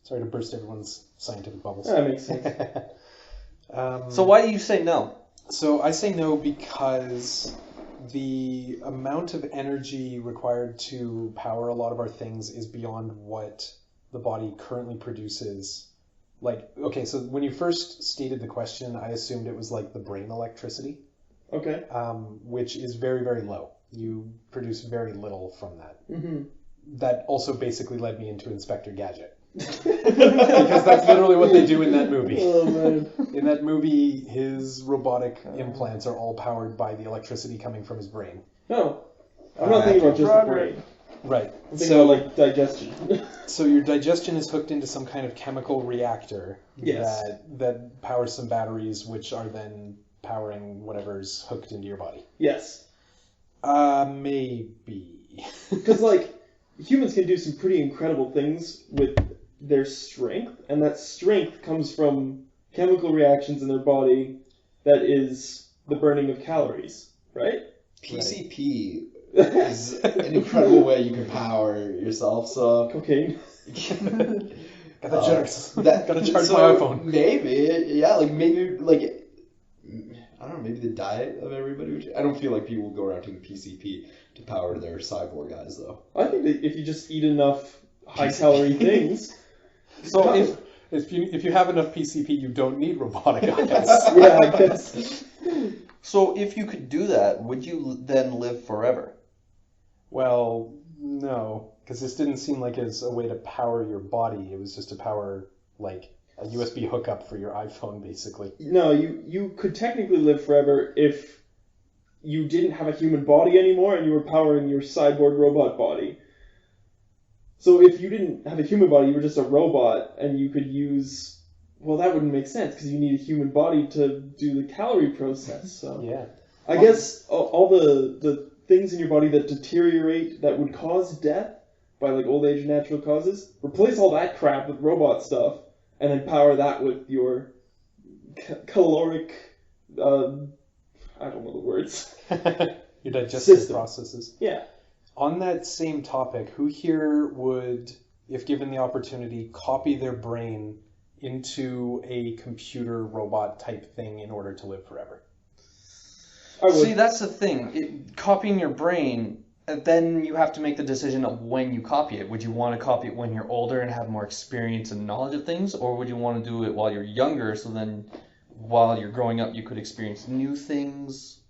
S3: Sorry to burst everyone's scientific bubbles.
S2: That makes sense.
S4: So why do you say no?
S3: So I say no because the amount of energy required to power a lot of our things is beyond what the body currently produces. Like, okay, so when you first stated the question, I assumed it was like the brain electricity,
S2: Okay.
S3: which is very, very low. You produce very little from that.
S2: Mm-hmm.
S3: That also basically led me into Inspector Gadget. Because that's literally what they do in that movie.
S2: Oh, man.
S3: In that movie, his robotic implants are all powered by the electricity coming from his brain.
S2: No. I'm not thinking about just the brain.
S3: Right.
S2: I'm thinking about, like, digestion.
S3: So your digestion is hooked into some kind of chemical reactor
S2: Yes.
S3: that powers some batteries, which are then powering whatever's hooked into your body.
S2: Yes.
S3: Maybe.
S2: Because, like, humans can do some pretty incredible things with their strength, and that strength comes from chemical reactions in their body that is the burning of calories, right?
S1: PCP is an incredible way you can power yourself. So
S2: Cocaine.
S3: Gotta charge.
S1: That,
S3: Gotta charge
S1: so
S3: my iPhone.
S1: Maybe, yeah, like maybe, like I don't know, maybe the diet of everybody. I don't feel like people will go around taking PCP to power their cyborg guys, though.
S2: I think that if you just eat enough high-calorie things...
S3: So if you have enough PCP, you don't need robotic eyes.
S2: Yeah, I guess.
S4: So if you could do that, would you then live forever?
S3: Well, no, because this didn't seem like as a way to power your body. It was just to power, like, a USB hookup for your iPhone, basically.
S2: No, you could technically live forever if you didn't have a human body anymore and you were powering your cyborg robot body. So if you didn't have a human body, you were just a robot, and you could use... Well, that wouldn't make sense, because you need a human body to do the calorie process, so...
S3: Yeah.
S2: I guess all the things in your body that deteriorate, that would cause death by, like, old age and natural causes, replace all that crap with robot stuff, and then power that with your caloric... I don't know the words.
S3: Your digestive
S2: System.
S3: processes.
S2: Yeah.
S3: On that same topic, who here would, if given the opportunity, copy their brain into a computer robot type thing in order to live forever?
S2: I would.
S4: See, that's the thing. Copying your brain, then you have to make the decision of when you copy it. Would you want to copy it when you're older and have more experience and knowledge of things, or would you want to do it while you're younger, so then while you're growing up you could experience new things?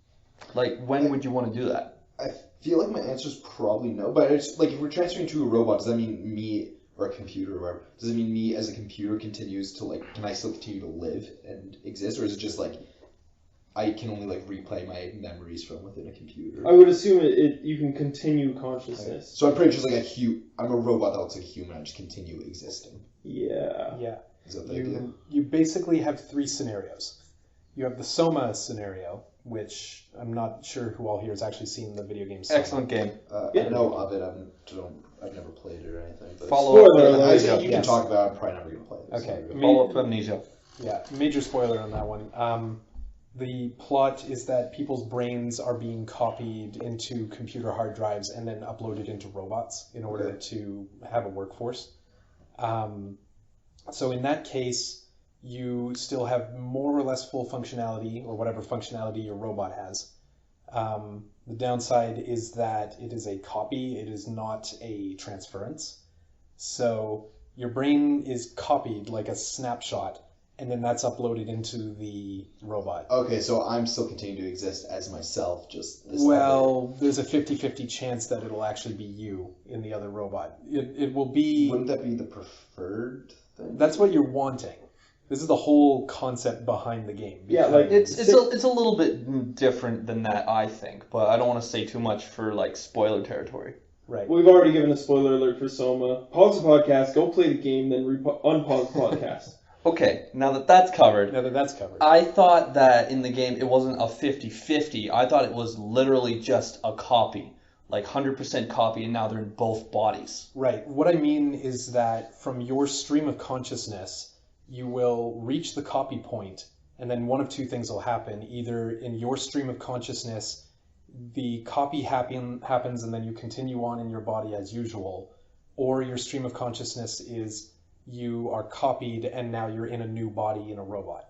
S4: Like, when would you want to do that?
S1: I feel like my answer is probably no, but it's like if we're transferring to a robot, does that mean me or a computer or whatever? Does it mean me as a computer continues to, like, can I still continue to live and exist, or is it just like I can only, like, replay my memories from within a computer?
S2: I would assume you can continue consciousness.
S1: So I'm pretty much like I'm a robot that looks like a human. I just continue existing.
S2: Yeah.
S3: Yeah.
S1: Is that the idea?
S3: You basically have three scenarios. You have the Soma scenario, which I'm not sure who all here has actually seen the video game Soma.
S4: Excellent game.
S1: I know of it. I've never played it or anything. But
S4: Follow up
S2: Spoiler
S4: with
S2: alert.
S4: Amnesia.
S1: you can talk about it. I'm probably never going to play it.
S3: Okay.
S1: So-
S4: Follow up with Amnesia.
S3: Yeah, major spoiler on that one. The plot is that people's brains are being copied into computer hard drives and then uploaded into robots in order to have a workforce. So in that case, you still have more or less full functionality, or whatever functionality your robot has. The downside is that it is a copy, it is not a transference. So your brain is copied like a snapshot, and then that's uploaded into the robot.
S1: Okay, so I'm still continuing to exist as myself, just this
S3: Well, there's a 50-50 chance that it'll actually be you in the other robot. It will be...
S1: Wouldn't that be the preferred thing?
S3: That's what you're wanting. This is the whole concept behind the game.
S2: Yeah, like,
S3: because-
S4: It's a little bit different than that, I think, but I don't want to say too much for, like, spoiler territory.
S3: Right.
S2: We've already given a spoiler alert for Soma. Pause the podcast, go play the game, then unpause the podcast.
S4: Okay, now that that's covered,
S3: Now that that's covered.
S4: I thought that in the game it wasn't a 50-50. I thought it was literally just a copy. Like 100% copy, and now they're in both bodies.
S3: Right. What I mean is that from your stream of consciousness, you will reach the copy point, And then one of two things will happen. Either in your stream of consciousness, the copy happens and then you continue on in your body as usual, or your stream of consciousness is you are copied and now you're in a new body in a robot.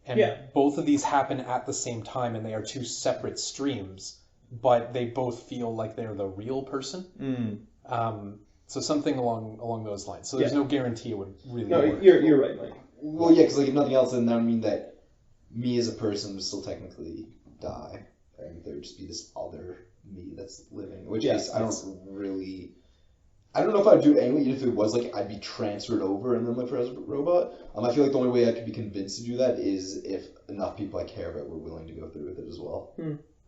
S3: And both of these happen at the same time, and they are two separate streams, but they both feel like they're the real person. So something along those lines. So there's no guarantee it would really work.
S2: You're right, Mike.
S1: Well, yeah, because like if nothing else, then that would mean that me as a person would still technically die, and there would just be this other me that's living. In which case, I don't know if I'd do it anyway. Even if it was like I'd be transferred over and then live as a robot. I feel like the only way I could be convinced to do that is if enough people I care about were willing to go through with it as well.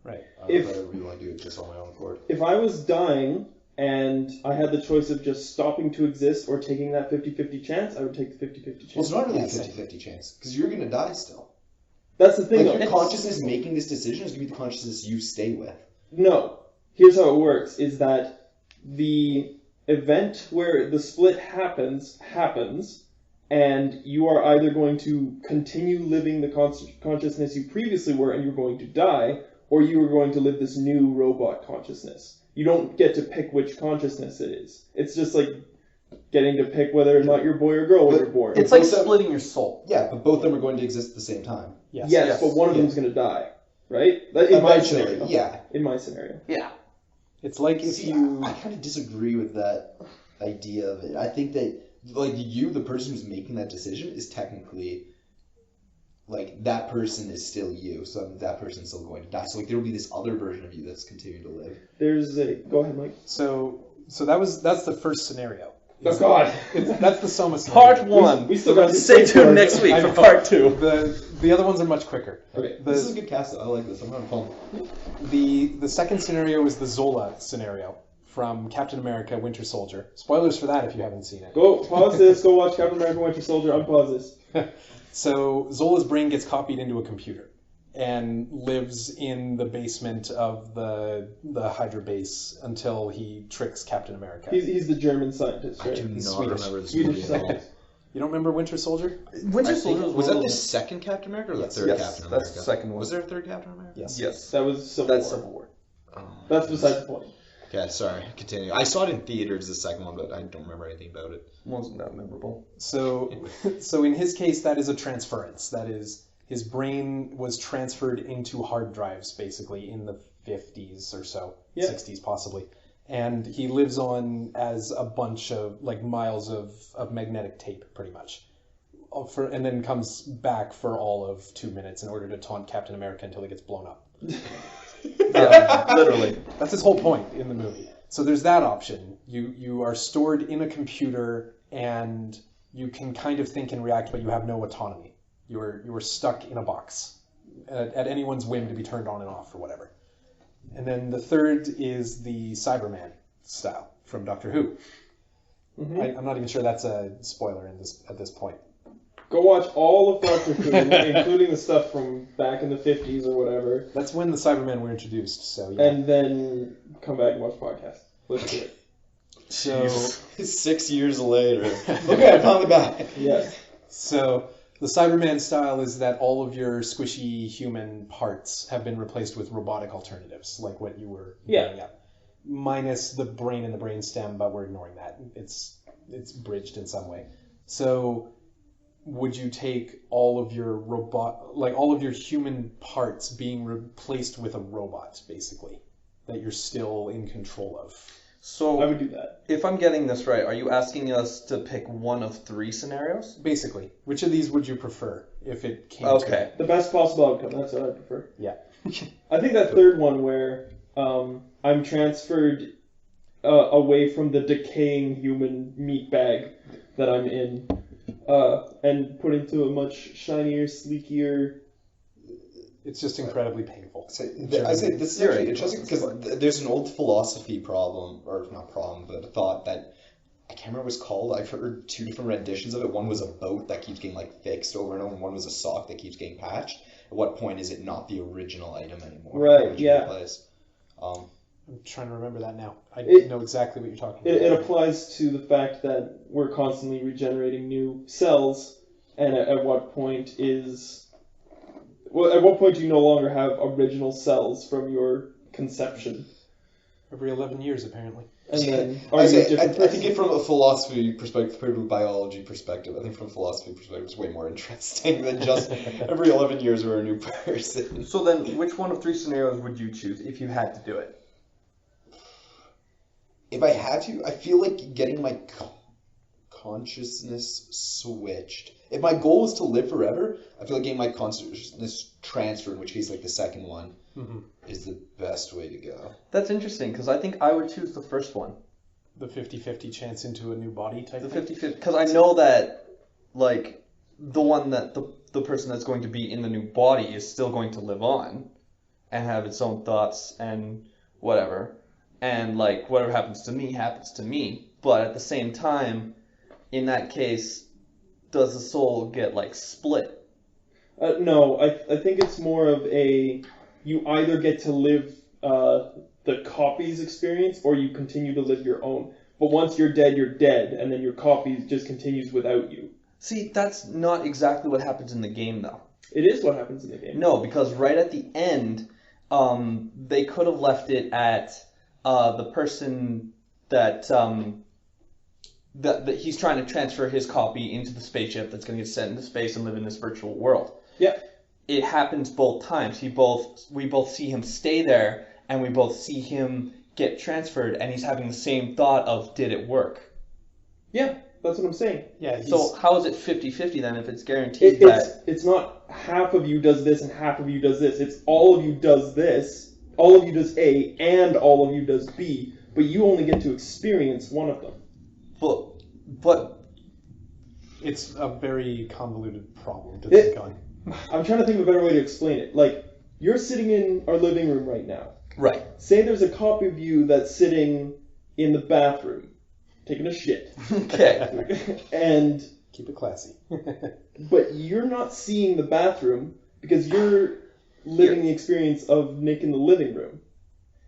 S3: Right.
S1: I don't know if I'd really want to do it just on my own accord.
S2: If I was dying and I had the choice of just stopping to exist or taking that 50-50 chance, I would take the 50-50 chance.
S1: Well, it's not really a 50-50 chance, because you're going to die still.
S2: That's the thing,
S1: like, your consciousness making this decision is going to be the consciousness you stay with.
S2: No. Here's how it works, is that the event where the split happens, and you are either going to continue living the consciousness you previously were and you're going to die, or you are going to live this new robot consciousness. You don't get to pick which consciousness it is. It's just like getting to pick whether or not you're boy or girl when you're born.
S4: It's like splitting your soul.
S1: Yeah, but both of them are going to exist at the same time.
S2: Yes, but one of them's going to die, right? In my scenario.
S1: Yeah.
S2: In my scenario.
S4: Yeah.
S3: It's like if you...
S1: I kind of disagree with that idea of it. I think that, like, you, the person who's making that decision, is technically... Like, that person is still you, so that person's still going to die. So, like, there will be this other version of you that's continuing to live.
S2: Go ahead, Mike.
S3: So that's the first scenario.
S2: Oh, God.
S3: That's the Soma scenario.
S4: Part 1.
S2: We still got to
S4: stay tuned next week for part 2.
S3: The other ones are much quicker.
S2: Okay.
S1: This is a good cast. I like this. I'm having fun.
S3: The second scenario is the Zola scenario from Captain America Winter Soldier. Spoilers for that if you haven't seen it.
S2: Go pause this. Go watch Captain America Winter Soldier. Unpause this.
S3: So Zola's brain gets copied into a computer and lives in the basement of the Hydra base until he tricks Captain America.
S2: He's the German scientist, right?
S1: I do not
S3: Swedish.
S1: remember this
S2: Swedish
S1: movie at all.
S2: scientist.
S3: You don't remember Winter Soldier?
S4: Winter Soldier
S1: Was that the second Captain America or the third
S4: Yes,
S1: Captain America?
S4: that's the second one.
S1: Was there a third Captain America?
S3: Yes.
S4: Yes.
S2: That was Civil War.
S4: Civil War.
S1: Oh.
S2: That's besides the point.
S1: Okay, sorry. Continue. I saw it in theaters, the second one, but I don't remember anything about it.
S4: Wasn't that memorable.
S3: So in his case, that is a transference. That is, his brain was transferred into hard drives, basically, in the 50s or so, 60s possibly. And he lives on as a bunch of, like, miles of magnetic tape, pretty much. And then comes back for all of 2 minutes in order to taunt Captain America until he gets blown up.
S4: Yeah, literally.
S3: That's his whole point in the movie. So there's that option. You are stored in a computer and you can kind of think and react, but you have no autonomy. You are stuck in a box at anyone's whim to be turned on and off or whatever. And then the third is the Cyberman style from Doctor Who. Mm-hmm. I'm not even sure that's a spoiler at this point.
S2: Go watch all of Doctor Who, including the stuff from back in the 50s or whatever.
S3: That's when the Cybermen were introduced, so yeah.
S2: And then come back and watch the podcast. Let's do it.
S3: So
S1: 6 years later. Okay, I found the guy.
S2: Yes.
S3: So the Cyberman style is that all of your squishy human parts have been replaced with robotic alternatives, like what you were bringing up. Minus the brain and the brainstem, but we're ignoring that. It's bridged in some way. So would you take all of your all of your human parts being replaced with a robot, basically, that you're still in control of?
S4: So
S2: I would do that.
S4: If I'm getting this right, are you asking us to pick one of 3 scenarios?
S3: Basically. Which of these would you prefer if it came to it?
S2: The best possible outcome, that's what I prefer.
S3: Yeah.
S2: I think that third one where I'm transferred away from the decaying human meat bag that I'm in and put into a much shinier, sleekier...
S3: It's just incredibly painful.
S1: I say this is actually interesting because there's an old philosophy problem, or not problem, but a thought that I can't remember what it's called. I've heard 2 different renditions of it. One was a boat that keeps getting fixed over and over, and one was a sock that keeps getting patched. At what point is it not the original item anymore?
S2: Right. Yeah.
S3: I'm trying to remember that now. I know exactly what you're talking about.
S2: It applies to the fact that we're constantly regenerating new cells, and at what point is Well, at what point do you no longer have original cells from your conception?
S3: Every 11 years, apparently.
S2: And then,
S1: I
S2: are you a
S1: think
S2: different person?
S1: it from a philosophy perspective, compared to a biology perspective. I think from a philosophy perspective, it's way more interesting than just every 11 years we're a new person.
S4: So then, which one of 3 scenarios would you choose if you had to do it?
S1: If I had to, I feel like getting my consciousness switched. If my goal is to live forever, I feel like getting my consciousness transferred, in which case, like the second one, is the best way to go.
S4: That's interesting, because I think I would choose the first one.
S3: The 50-50 chance into a new body type
S4: The
S3: thing?
S4: 50-50, because I know that, like, the one that the person that's going to be in the new body is still going to live on and have its own thoughts and whatever. And, like, whatever happens to me happens to me. But at the same time, in that case, does the soul get, like, split?
S2: No, I think it's more of a, you either get to live the copy's experience or you continue to live your own. But once you're dead, and then your copy just continues without you.
S4: See, that's not exactly what happens in the game, though.
S2: It is what happens in the game.
S4: No, because right at the end, they could have left it at the person that that he's trying to transfer his copy into the spaceship that's going to get sent into space and live in this virtual world.
S2: Yeah.
S4: It happens both times. We both see him stay there, and we both see him get transferred, and he's having the same thought of, did it work?
S2: Yeah, that's what I'm saying.
S3: Yeah.
S4: So how is it 50-50 then if it's guaranteed that...
S2: It's not half of you does this and half of you does this. It's all of you does this, all of you does A, and all of you does B, but you only get to experience one of them.
S4: But
S3: It's a very convoluted problem to think on.
S2: I'm trying to think of a better way to explain it. Like, you're sitting in our living room right now.
S4: right.
S2: Say there's a copy of you that's sitting in the bathroom, taking a shit.
S4: Okay.
S2: And,
S3: Keep it classy.
S2: but you're not seeing the bathroom because you're living the experience of Nick in the living room.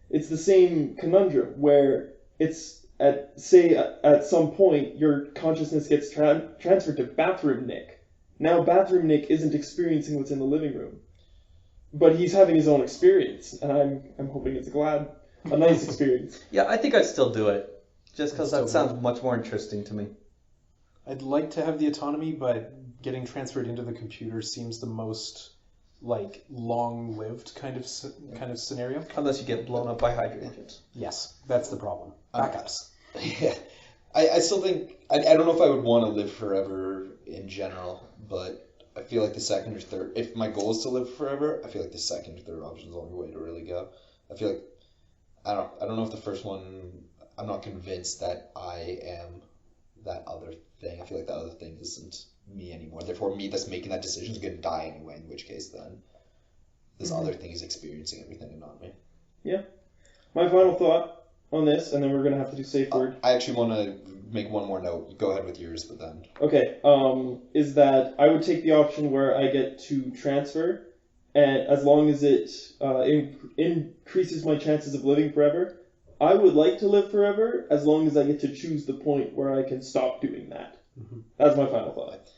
S2: It's the same conundrum where it's at some point your consciousness gets transferred to bathroom Nick. Now bathroom Nick isn't experiencing what's in the living room, but he's having his own experience, and I'm hoping it's a nice experience.
S4: Yeah, I think I'd still do it, just because
S3: I'd
S4: that
S3: still do
S4: sounds much more interesting to me.
S3: I'd like to have the autonomy, but getting transferred into the computer seems the most like long-lived kind of scenario.
S4: Unless you get blown up by hydrogens.
S3: Yes, that's the problem. Backups.
S1: Yeah. I still think, I don't know if I would want to live forever in general, but I feel like the second or third, if my goal is to live forever, I feel like the second or third option is the only way to really go. I feel like, I don't know if the first one, I'm not convinced that I am that other thing. I feel like that other thing isn't me anymore. Therefore, me that's making that decision is going to die anyway, in which case then this other thing is experiencing everything and not me.
S2: Yeah. My final thought on this, and then we're going to have to do safe word.
S1: I actually want to make one more note. Go ahead with yours, but then.
S2: Okay, is that I would take the option where I get to transfer, and as long as it increases my chances of living forever. I would like to live forever as long as I get to choose the point where I can stop doing that. Mm-hmm. That's my final thought.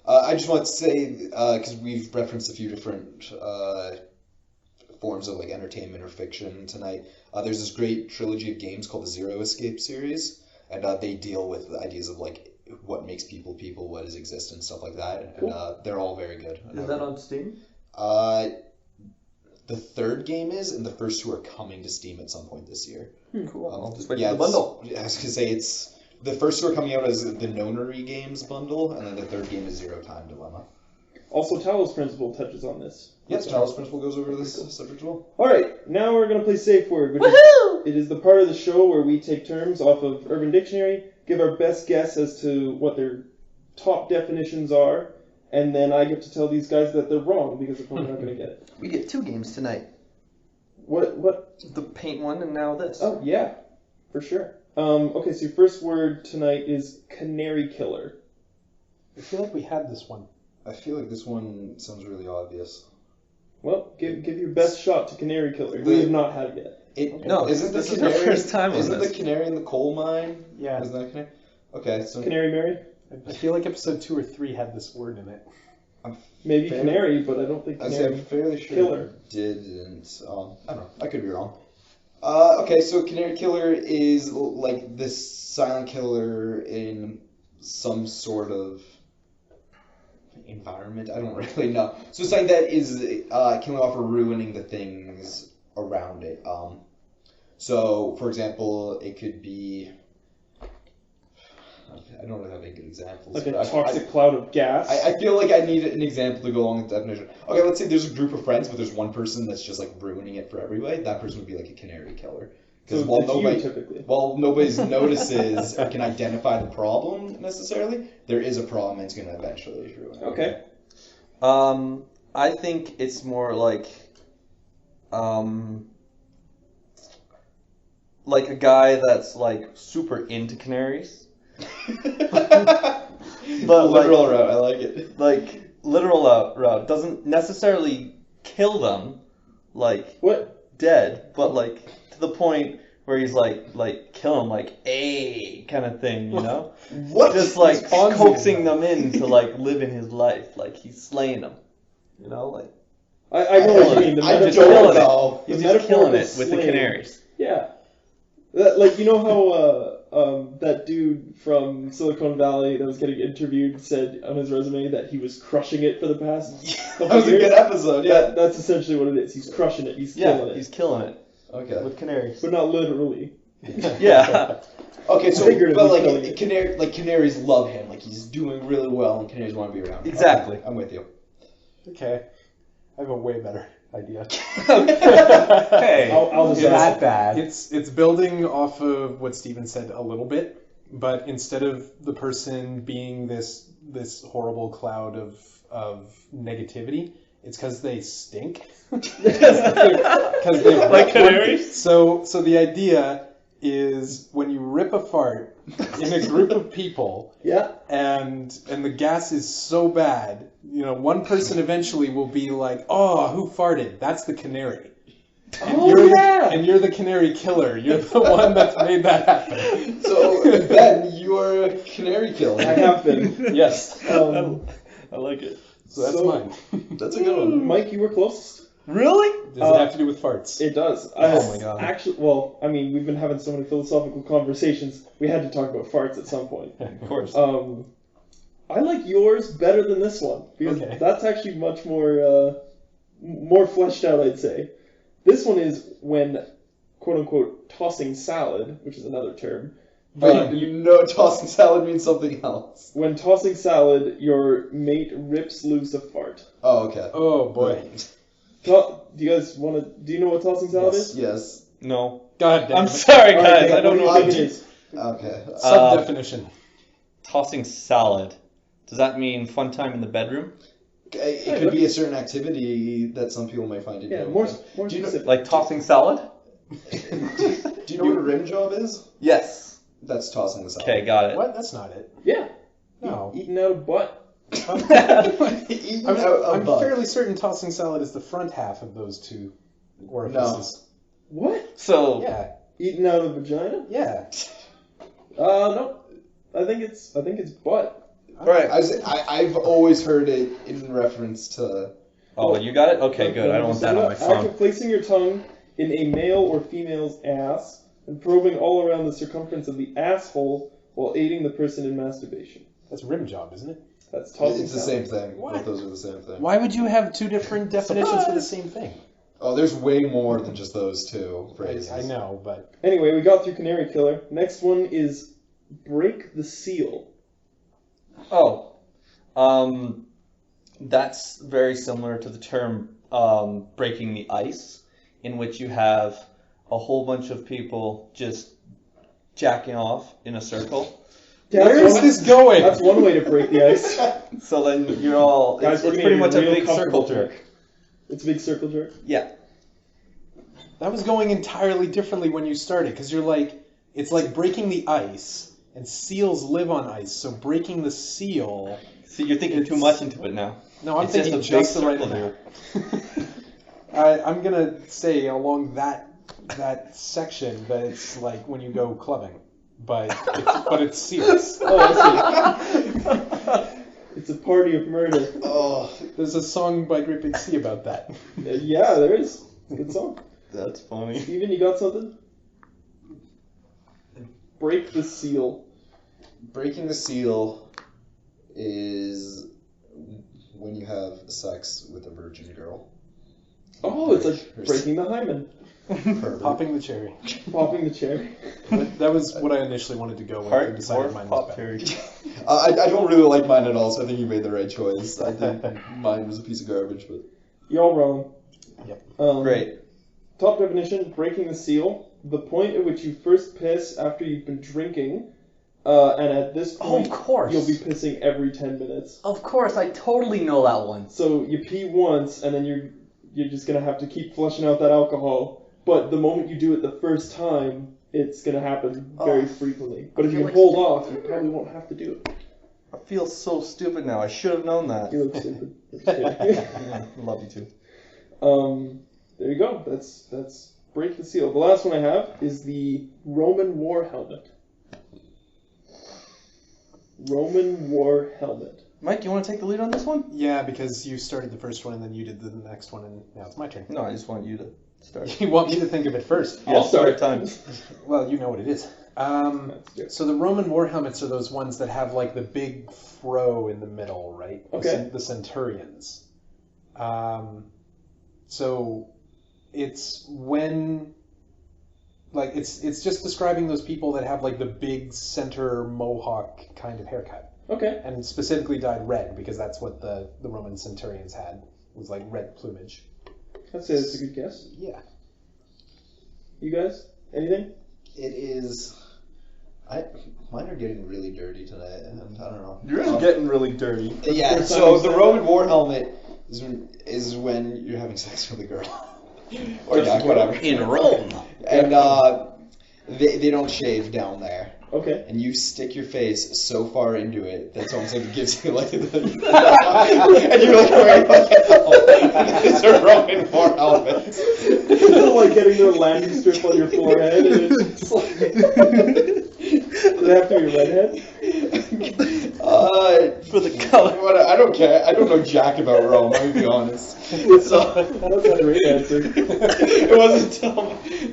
S1: I just want to say, because we've referenced a few different forms of like entertainment or fiction tonight. There's this great trilogy of games called the Zero Escape series, and they deal with the ideas of like what makes people, what is existence, stuff like that.
S2: Cool.
S1: And they're all very good.
S4: Is that on Steam?
S1: The third game is, and the first two are coming to Steam at some point this year.
S4: Cool. I'll just wait
S1: yeah,
S4: for the bundle.
S1: I was gonna say the first two are coming out as the Nonary Games bundle, and then the third game is Zero Time Dilemma.
S2: Also, Talos Principle touches on this.
S1: Yes, Talos Principle goes over this subject as well.
S2: Alright, now we're going to play Safe Word, which it is the part of the show where we take terms off of Urban Dictionary, give our best guess as to what their top definitions are, and then I get to tell these guys that they're wrong because they're probably not going to get it.
S4: We get 2 games tonight.
S2: What?
S4: The paint one and now this.
S2: Oh, yeah, for sure. Okay, so your first word tonight is Canary Killer.
S3: I feel like we had this one.
S1: I feel like this one sounds really obvious.
S2: Well, give your best shot to Canary Killer. We have not had it yet.
S4: No,
S1: isn't
S4: this
S1: the
S4: is the
S1: canary,
S4: first time on
S1: Isn't
S4: this.
S1: the canary in the coal mine?
S3: Yeah.
S1: Isn't that a canary? Okay, so
S2: Canary Mary?
S3: I feel like episode 2 or 3 had this word in it.
S1: I'm
S2: Maybe canary, but I don't think
S1: I'm
S2: canary.
S1: fairly sure
S2: Killer.
S1: it didn't. I don't know. I could be wrong. Okay, so canary killer is like this silent killer in some sort of environment. I don't really know. So it's something that is killing off or ruining the things around it. So for example, it could be. I don't really have any good examples.
S2: Like a toxic cloud of gas.
S1: I feel like I need an example to go along with the definition. Okay, let's say there's a group of friends, but there's one person that's just like ruining it for everybody. That person would be like a canary killer. Because
S2: So
S1: while
S2: it's you,
S1: nobody,
S2: typically.
S1: while nobody notices or can identify the problem necessarily, there is a problem and it's going to eventually ruin it.
S2: Okay.
S4: I think it's more like a guy that's like super into canaries.
S1: But literal route, I like it.
S4: Like literal route doesn't necessarily kill them, like
S2: What?
S4: dead, but like to the point where he's like kill him like a kind of thing, you know?
S1: What?
S4: Just like
S3: He's pausing
S4: coaxing
S3: them.
S4: them in to like live in his life, like he's slaying them, you know, like
S2: I know what you mean. The
S1: I
S2: metaphor.
S1: don't know.
S4: he's
S2: The
S4: just killing
S2: metaphorical
S4: it with the
S2: slaying.
S4: canaries.
S2: Yeah. Like, you know how that dude from Silicon Valley that was getting interviewed said on his resume that he was crushing it for the past couple
S1: That was a
S2: years?
S1: good episode, yeah.
S2: That's essentially what it is. He's crushing it. He's
S4: Yeah,
S2: killing it.
S4: he's killing it
S1: Okay.
S4: with canaries.
S2: But not literally.
S4: Yeah.
S1: Okay, so
S2: Figuratively
S1: but
S2: killing it.
S1: like canaries love him, like he's doing really well, and canaries want to be around him.
S4: Exactly.
S1: Okay, I'm with you.
S3: Okay. I have a way better idea.
S4: Hey,
S2: I'll just
S3: It's
S2: ask.
S5: bad.
S3: It's building off of what Steven said a little bit, but instead of the person being this horrible cloud of negativity, it's because they stink. Because they
S4: Like canaries?
S3: So the idea is when you rip a fart in a group of people,
S2: Yeah.
S3: and the gas is so bad, one person eventually will be like, "Oh, who farted? That's the canary." And
S2: Oh,
S3: you're
S2: yeah.
S3: and you're the canary killer. You're the one that's made that happen.
S1: So Ben, you are a canary killer.
S2: I have been.
S3: Yes.
S4: I like it.
S3: So that's
S2: So-
S3: mine.
S1: That's a good one.
S2: Mike, you were closest.
S4: Really?
S3: Does it have to do with farts?
S2: It does.
S4: Oh my God.
S2: Actually, well, I mean, we've been having so many philosophical conversations. We had to talk about farts at some point.
S4: Of course.
S2: I like yours better than this one because
S3: Okay.
S2: that's actually much more fleshed out, I'd say. This one is when, quote unquote, tossing salad, which is another term.
S1: But tossing salad means something else.
S2: When tossing salad, your mate rips loose a fart.
S1: Oh, okay.
S3: Oh boy.
S2: Do you guys want to? Do you know what tossing salad is?
S1: Yes.
S4: No.
S3: God damn.
S4: I'm
S3: it.
S4: sorry,
S2: Alright,
S4: guys.
S2: Dan,
S4: I don't know
S2: what
S4: what
S2: do you think it is.
S1: Okay.
S3: Sub definition.
S4: Tossing salad. Does that mean fun time in the bedroom?
S1: It could be a certain activity that some people may find
S2: Yeah,
S1: enjoyable.
S2: more
S1: Do you know-
S2: specific.
S4: Like tossing salad?
S1: Do you know what a rim job is?
S4: Yes.
S1: That's tossing the salad.
S4: Okay, got it.
S3: What? That's not it.
S2: Yeah.
S3: No.
S2: Eating out of butt.
S1: Eating
S3: I'm,
S1: out a
S3: I'm
S1: bug.
S3: fairly certain tossing salad is the front half of those two orifices.
S2: What?
S4: So,
S3: Yeah.
S2: Eating out of vagina?
S3: Yeah.
S2: No. I think it's butt.
S4: right.
S1: I've always heard it in reference to.
S4: Oh, you got it? Okay, good. I don't want that on my
S2: After
S4: phone.
S2: placing your tongue in a male or female's ass and probing all around the circumference of the asshole while aiding the person in masturbation.
S3: That's rim job, isn't it?
S2: That's tossing
S1: It's the
S2: salad.
S1: same thing.
S3: What?
S1: Both those are the same thing.
S3: Why would you have two different definitions for the same thing?
S1: Oh, there's way more than just those two phrases.
S3: I know, but
S2: Anyway, we got through Canary Killer. Next one is break the seal.
S4: Oh. That's very similar to the term breaking the ice, in which you have a whole bunch of people just jacking off in a circle.
S2: Yeah,
S3: where is this going?
S2: That's one way to break the ice.
S4: So then you're all,
S2: Guys,
S4: it's
S2: we're gonna
S4: pretty
S2: get
S4: much a
S2: real
S4: big circle
S2: comfortable
S4: jerk.
S2: It's a big circle jerk.
S4: Yeah.
S3: That was going entirely differently when you started, because you're like, it's like breaking the ice, and seals live on ice, so breaking the seal.
S4: See, you're thinking too much into it now.
S3: No, I'm
S4: It's
S3: thinking
S4: just a big
S3: just the right
S4: circle
S3: amount. I'm gonna say along that section that it's like when you go clubbing, but it's seals.
S2: Oh, I see. It's a party of murder.
S1: Oh,
S3: There's a song by Great Big Sea about that.
S2: Yeah, there is. Good song.
S4: That's funny.
S2: Steven, you got something? Break the seal.
S1: breaking the seal is when you have sex with a virgin girl.
S2: Oh, it's like breaking the hymen.
S3: Popping the cherry.
S2: Popping the cherry.
S3: That was what I initially wanted to go with. I decided mine was better.
S1: I don't really like mine at all, so I think you made the right choice. I think mine was a piece of garbage, but...
S2: You're all wrong.
S3: Yep.
S4: Great.
S2: Top definition, breaking the seal. The point at which you first piss after you've been drinking, and at this point,
S5: of course.
S2: you'll be pissing every 10 minutes.
S5: Of course, I totally know that one.
S2: So you pee once, and then you're just going to have to keep flushing out that alcohol. But the moment you do it the first time, it's going to happen very frequently. But if you hold off, you probably won't have to do it.
S4: I feel so stupid now. I should have known that.
S2: You look stupid. Just kidding.
S4: Love you too.
S2: There you go. That's break the seal. The last one I have is the Roman war helmet. Roman war helmet.
S4: Mike, you want to take the lead on this one?
S3: Yeah, because you started the first one and then you did the next one, and now it's my turn.
S4: No, I just want you to start.
S3: You want me to think of it first?
S2: I'll start.
S4: Time.
S3: Well, you know what it is. So the Roman war helmets are those ones that have like the big fro in the middle, right?
S2: Okay.
S3: The centurions. So it's when, like, it's just describing those people that have like the big center mohawk kind of haircut.
S2: Okay.
S3: And specifically dyed red, because that's what the Roman centurions had, was like red plumage.
S2: I'd say that's a good guess.
S3: Yeah.
S2: You guys? Anything?
S1: It is... Mine are getting really dirty tonight, and I don't know.
S4: You're getting really dirty.
S1: Yeah, so the Roman war helmet is when you're having sex with a girl. Or yeah, whatever.
S5: In Rome.
S1: And they don't shave down there.
S2: Okay.
S1: And you stick your face so far into it that it's almost like it gives you like the... and you're like wearing like it's a Roman war helmet.
S2: Like getting the landing strip on your forehead and it's like... Does it have to be a redhead?
S4: For the color.
S1: I don't care. I don't know jack about Rome, I'm going to be honest. So,
S2: that's a great answer.
S1: It wasn't until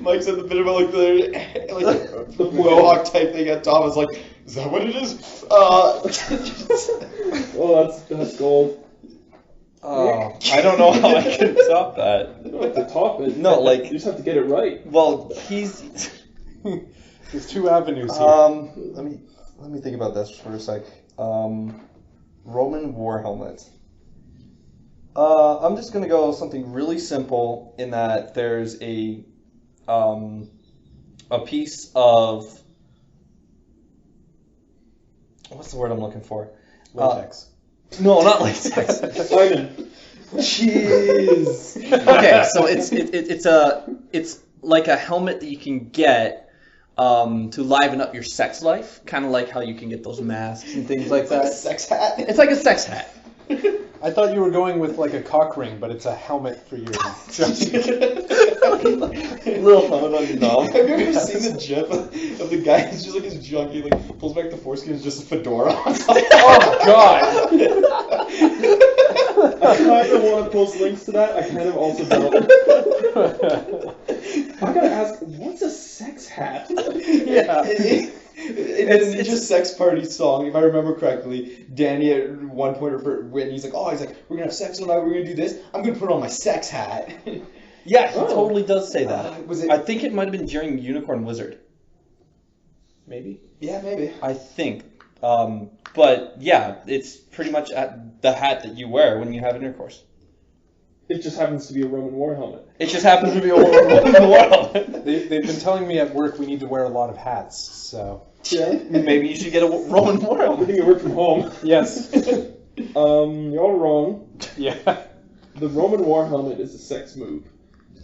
S1: Mike said the bit about like the mohawk type thing at Tom. I was like, is that what it is?
S2: Well, that's gold.
S4: I don't know how I can top that.
S2: You don't have to top it.
S4: No, like...
S2: You just have to get it right.
S4: Well, he's...
S3: There's two avenues here.
S4: Let me think about this for a sec. Roman war helmet. I'm just gonna go something really simple in that there's a piece of... What's the word I'm looking for?
S3: Latex.
S4: No, not latex.
S2: Simon.
S4: Jeez.
S5: Okay, so it's like a helmet that you can get to liven up your sex life, kind of like how you can get those masks and things like that.
S1: Like a sex hat?
S5: It's like a sex hat.
S3: I thought you were going with like a cock ring, but it's a helmet for your junk.
S4: Little helmet on your knob.
S1: Have you ever seen the gif of the guy who's just like his junk, he like pulls back the foreskin and it's just a fedora on top?
S3: Oh god!
S2: I kind of want to post links to that. I kind of also don't. I gotta ask, what's a sex hat?
S3: Yeah.
S1: It's just sex party song, if I remember correctly. Danny at one point when he's like, we're gonna have sex tonight, we're gonna do this. I'm gonna put on my sex hat.
S4: Yeah, he totally does say that.
S1: Was it?
S4: I think it might have been during Unicorn Wizard.
S3: Maybe.
S1: Yeah, maybe.
S4: I think. But yeah, it's pretty much the hat that you wear when you have intercourse.
S2: It just happens to be a Roman war helmet.
S4: It just happens to be a Roman war helmet.
S3: They've been telling me at work we need to wear a lot of hats, so...
S2: Yeah.
S4: Maybe you should get a Roman war
S2: Good
S4: helmet.
S2: thing you work from home.
S3: Yes.
S2: You're all wrong.
S3: Yeah.
S2: The Roman war helmet is a sex move.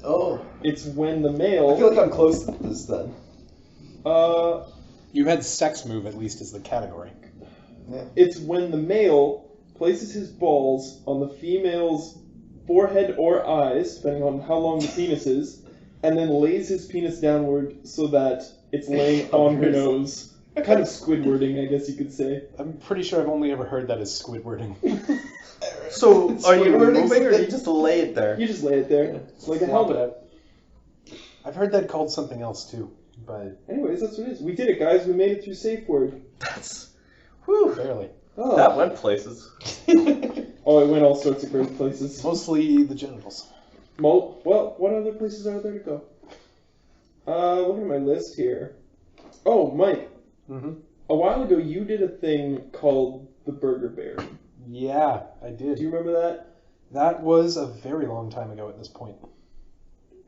S1: Oh.
S2: It's when the
S1: I
S2: male...
S1: feel like I'm close to this then.
S3: You had sex move at least as the category.
S1: Yeah.
S2: It's when the male places his balls on the female's forehead or eyes, depending on how long the penis is, and then lays his penis downward so that it's laying on her nose. kind of Squidwarding, I guess you could say.
S3: I'm pretty sure I've only ever heard that as Squidwarding.
S4: So, are you
S1: Squidwarding,
S4: moving or do you just lay it there?
S2: You just lay it there. It's like a
S3: Flop it
S2: helmet.
S3: out. I've heard that called something else too, but
S2: Anyways, that's what it is. We did it, guys. We made it through safe word.
S4: That's... Whew.
S3: barely.
S2: Oh.
S4: That went places.
S2: Oh, it went all sorts of great places.
S3: Mostly the genitals.
S2: Well, what other places are there to go? Look at my list here. Oh, Mike.
S3: Mm-hmm.
S2: A while ago, you did a thing called the Burger Baron.
S3: Yeah, I did.
S2: Do you remember that?
S3: That was a very long time ago at this point.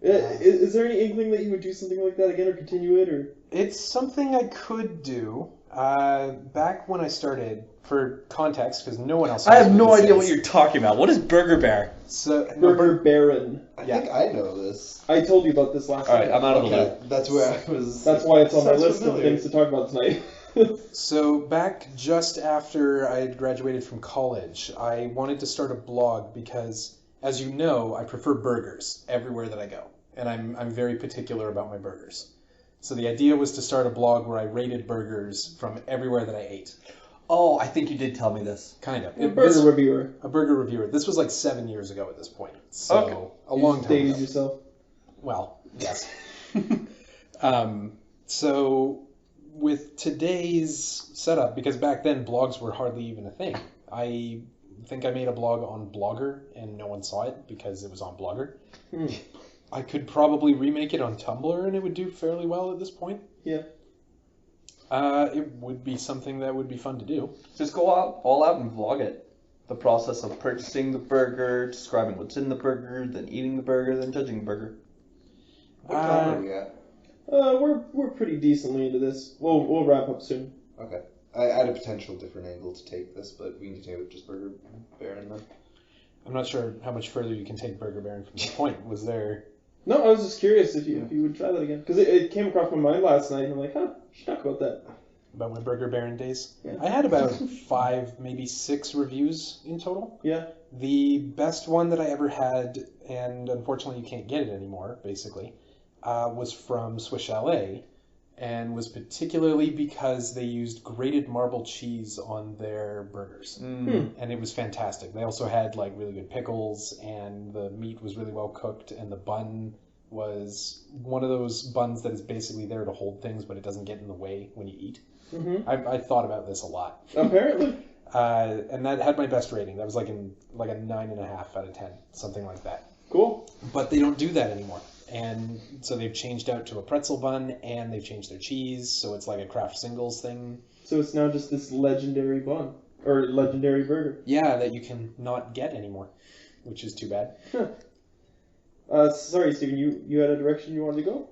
S2: Is there any inkling that you would do something like that again, or continue it, or?
S3: It's something I could do. Back when I started, for context, because no one else.
S5: I have
S3: knows
S5: no
S3: this
S5: idea
S3: is.
S5: what you're talking about. What is Burger Bear?
S3: So
S2: Burger Baron.
S1: I
S3: Yeah.
S1: think I know this.
S2: I told you about this last
S5: All right,
S2: night.
S5: I'm out of the
S1: Okay,
S5: loop.
S1: that's where I was.
S2: That's why it's on my
S1: Sounds
S2: list of
S1: familiar.
S2: things to talk about tonight.
S3: So back just after I had graduated from college, I wanted to start a blog because, as you know, I prefer burgers everywhere that I go, and I'm very particular about my burgers. So the idea was to start a blog where I rated burgers from everywhere that I ate.
S5: Oh, I think you did tell me this.
S3: Kind of.
S2: A burger reviewer.
S3: A burger reviewer. This was like 7 years ago at this point. So
S5: Okay.
S3: a long time
S2: Dated
S3: ago.
S2: yourself.
S3: Well, yes. So with today's setup, because back then blogs were hardly even a thing, I think I made a blog on Blogger and no one saw it because it was on Blogger. I could probably remake it on Tumblr and it would do fairly well at this point.
S2: Yeah.
S3: It would be something that would be fun to do.
S4: Just go out, all out and vlog it. The process of purchasing the burger, describing what's in the burger, then eating the burger, then judging the burger.
S1: What time are we at?
S2: We're pretty decently into this. We'll wrap up soon.
S1: Okay. I had a potential different angle to take this, but we can continue with just Burger Baron then.
S3: I'm not sure how much further you can take Burger Baron from this point. Was there...
S2: No, I was just curious if you would try that again, because it came across my mind last night, and I'm like, should talk about that.
S3: About my Burger Baron days?
S2: Yeah.
S3: I had about 5, maybe 6 reviews in total.
S2: Yeah.
S3: The best one that I ever had, and unfortunately you can't get it anymore, basically, was from Swiss Chalet, and was particularly because they used grated marble cheese on their burgers. And it was fantastic. They also had like really good pickles, and the meat was really well cooked, and the bun was one of those buns that is basically there to hold things, but it doesn't get in the way when you eat.
S2: Mm-hmm.
S3: I thought about this a lot.
S2: Apparently.
S3: And that had my best rating. That was like a 9.5 out of 10, something like that.
S2: Cool.
S3: But they don't do that anymore. And so they've changed out to a pretzel bun, and they've changed their cheese, so it's like a Kraft Singles thing.
S2: So it's now just this legendary bun, or legendary burger.
S3: Yeah, that you can not get anymore, which is too bad.
S2: Sorry, Steven, you had a direction you wanted to go?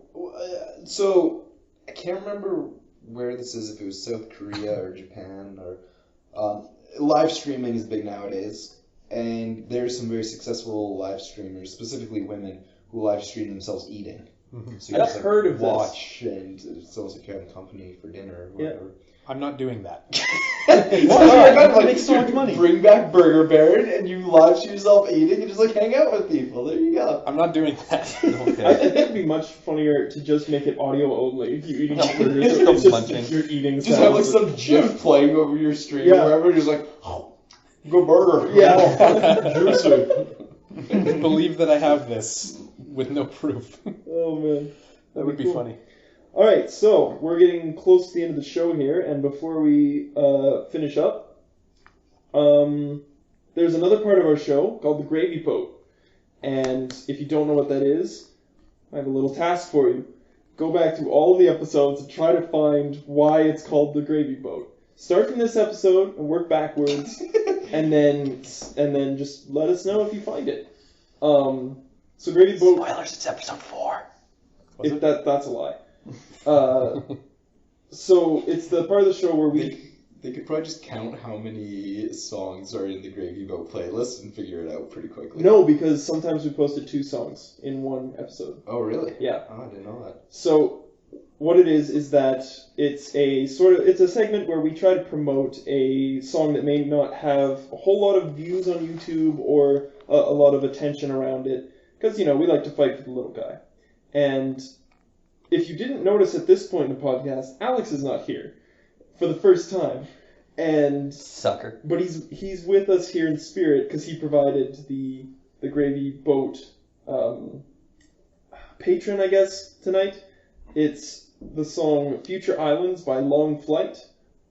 S1: So, I can't remember where this is, if it was South Korea or Japan, or live streaming is big nowadays, and there's some very successful live streamers, specifically women, who live stream themselves eating.
S3: Mhm.
S1: So you
S2: I've
S1: just, like,
S2: heard of this.
S1: watch, and it's almost like you're having company for dinner or
S2: Yeah.
S1: whatever.
S3: I'm not doing that.
S1: Well,
S5: Make so much money.
S1: Bring back Burger Baron, and you live stream yourself eating, and just like hang out with people. There you go.
S3: I'm not doing that.
S2: I think it'd be much funnier to just make it audio only. You eating
S4: Yeah,
S2: burgers,
S4: just
S2: it's
S4: go
S2: just
S4: munching.
S2: you're eating.
S1: Just have like
S2: sounds.
S1: some GIF playing over your stream
S2: Yeah.
S1: or wherever, just like, oh, good burger.
S2: Yeah.
S1: Juicy.
S3: Believe that I have this with no proof.
S2: Oh man,
S3: That would be
S2: cool.
S3: funny.
S2: All right, so we're getting close to the end of the show here, and before we finish up, there's another part of our show called the Gravy Boat, and if you don't know what that is, I have a little task for you. Go back to all of the episodes and try to find why it's called the Gravy Boat. Start from this episode and work backwards, and then just let us know if you find it. So Gravy Boat.
S5: Spoilers, it's episode 4.
S3: Was
S2: If
S3: it?
S2: that's a lie. So it's the part of the show where
S1: They could probably just count how many songs are in the Gravy Boat playlist and figure it out pretty quickly.
S2: No, because sometimes we posted 2 songs in one episode.
S1: Oh, really?
S2: Yeah.
S1: Oh, I didn't know that.
S2: So what it is that it's a segment where we try to promote a song that may not have a whole lot of views on YouTube or a lot of attention around it, because we like to fight for the little guy. And if you didn't notice at this point in the podcast, Alex is not here. for the first time, and
S4: Sucker.
S2: but he's with us here in spirit because he provided the Gravy Boat patron, I guess, tonight. It's the song Future Islands by Long Flight,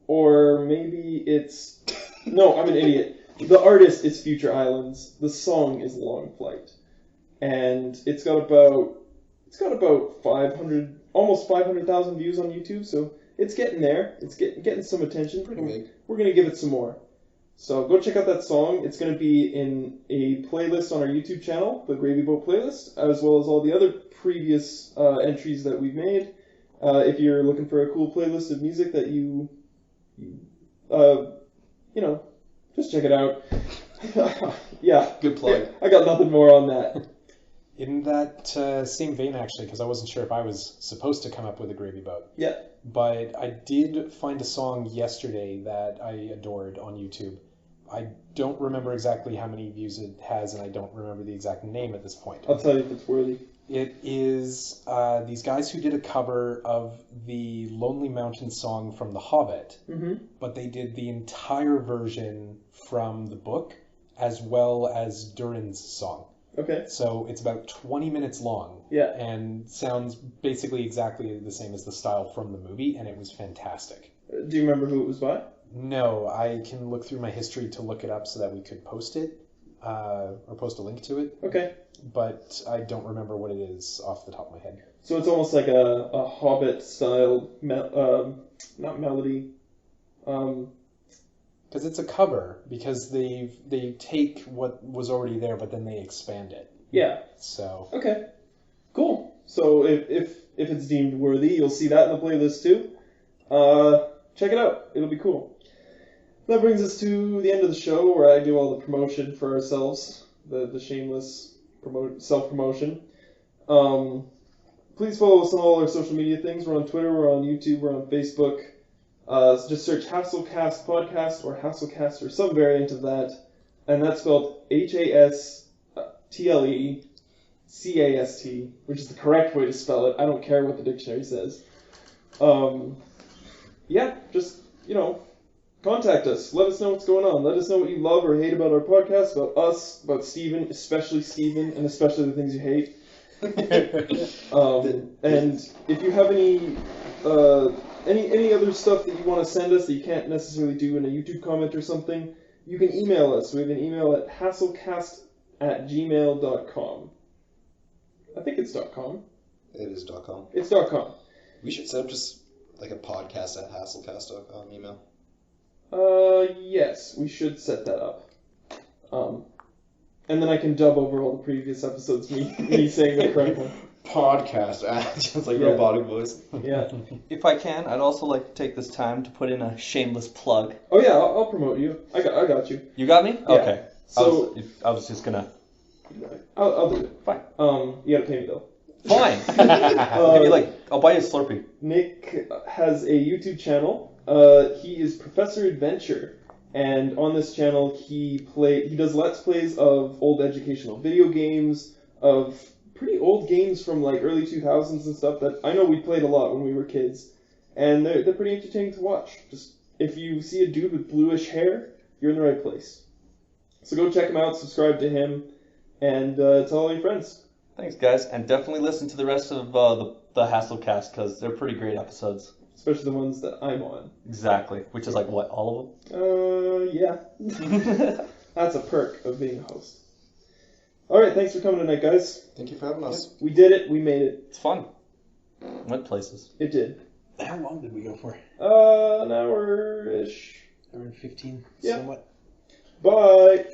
S2: or maybe it's... No, I'm an idiot. The artist is Future Islands, the song is Long Flight. And it's got about 500, almost 500,000 views on YouTube, so it's getting there. It's getting some attention.
S1: Pretty big.
S2: We're going to give it some more. So go check out that song. It's going to be in a playlist on our YouTube channel, the Gravy Boat playlist, as well as all the other previous entries that we've made. If you're looking for a cool playlist of music that you know, just check it out. Yeah.
S1: Good plug.
S2: Yeah, I got nothing more on that.
S3: In that same vein, actually, because I wasn't sure if I was supposed to come up with a Gravy Boat.
S2: Yeah.
S3: But I did find a song yesterday that I adored on YouTube. I don't remember exactly how many views it has, and I don't remember the exact name at this point.
S2: I'll tell you if it's worthy.
S3: It is these guys who did a cover of the Lonely Mountain song from The Hobbit, but they did the entire version from the book, as well as Durin's song.
S2: Okay.
S3: So it's about 20 minutes long.
S2: Yeah.
S3: And sounds basically exactly the same as the style from the movie, and it was fantastic.
S2: Do you remember who it was by?
S3: No, I can look through my history to look it up so that we could post it, or post a link to it.
S2: Okay.
S3: But I don't remember what it is off the top of my head.
S2: So it's almost like a Hobbit-style, not melody.
S3: Because it's a cover, because they take what was already there, but then they expand it.
S2: Yeah.
S3: So.
S2: Okay. Cool. So if it's deemed worthy, you'll see that in the playlist too. Check it out. It'll be cool. That brings us to the end of the show, where I do all the promotion for ourselves, the shameless self-promotion. Please follow us on all our social media things. We're on Twitter, we're on YouTube, we're on Facebook. So just search Hastlecast Podcast or Hastlecast or some variant of that. And that's spelled HASTLECAST, which is the correct way to spell it. I don't care what the dictionary says. Yeah, just, contact us. Let us know what's going on. Let us know what you love or hate about our podcast, about us, about Steven, especially Steven, and especially the things you hate. And if you have any other stuff that you want to send us that you can't necessarily do in a YouTube comment or something, you can email us. We have an email at hastlecast@gmail.com. I think it's .com.
S1: It is .com.
S2: It's .com.
S1: We should set up just like a podcast at hastlecast.com email.
S2: Yes, we should set that up. And then I can dub over all the previous episodes, me saying the correct one.
S1: Podcast, just like robotic voice.
S2: Yeah.
S4: If I can, I'd also like to take this time to put in a shameless plug.
S2: Oh yeah, I'll promote you. I got you.
S4: You got me?
S2: Yeah.
S4: Okay.
S2: So
S4: I was just gonna.
S2: I'll do it.
S4: Fine.
S2: You gotta pay me though.
S4: Fine. Maybe I'll buy you a Slurpee.
S2: Nick has a YouTube channel. He is Professor Adventure, and on this channel he does Let's Plays of old educational video games, of pretty old games from early 2000s and stuff that I know we played a lot when we were kids, and they're pretty entertaining to watch. Just if you see a dude with bluish hair, you're in the right place. So go check him out, subscribe to him, and tell all your friends.
S4: Thanks, guys, and definitely listen to the rest of the Hastlecast because they're pretty great episodes.
S2: Especially the ones that I'm on.
S4: Exactly, which is what, all of
S2: them? Yeah. That's a perk of being a host. Alright, thanks for coming tonight, guys.
S1: Thank you for having us.
S2: We did it, we made it.
S4: It's fun. Went places.
S2: It did.
S3: How long did we go for?
S2: An hour-ish.
S3: Hour and 15,
S2: Yeah.
S3: somewhat.
S2: Bye!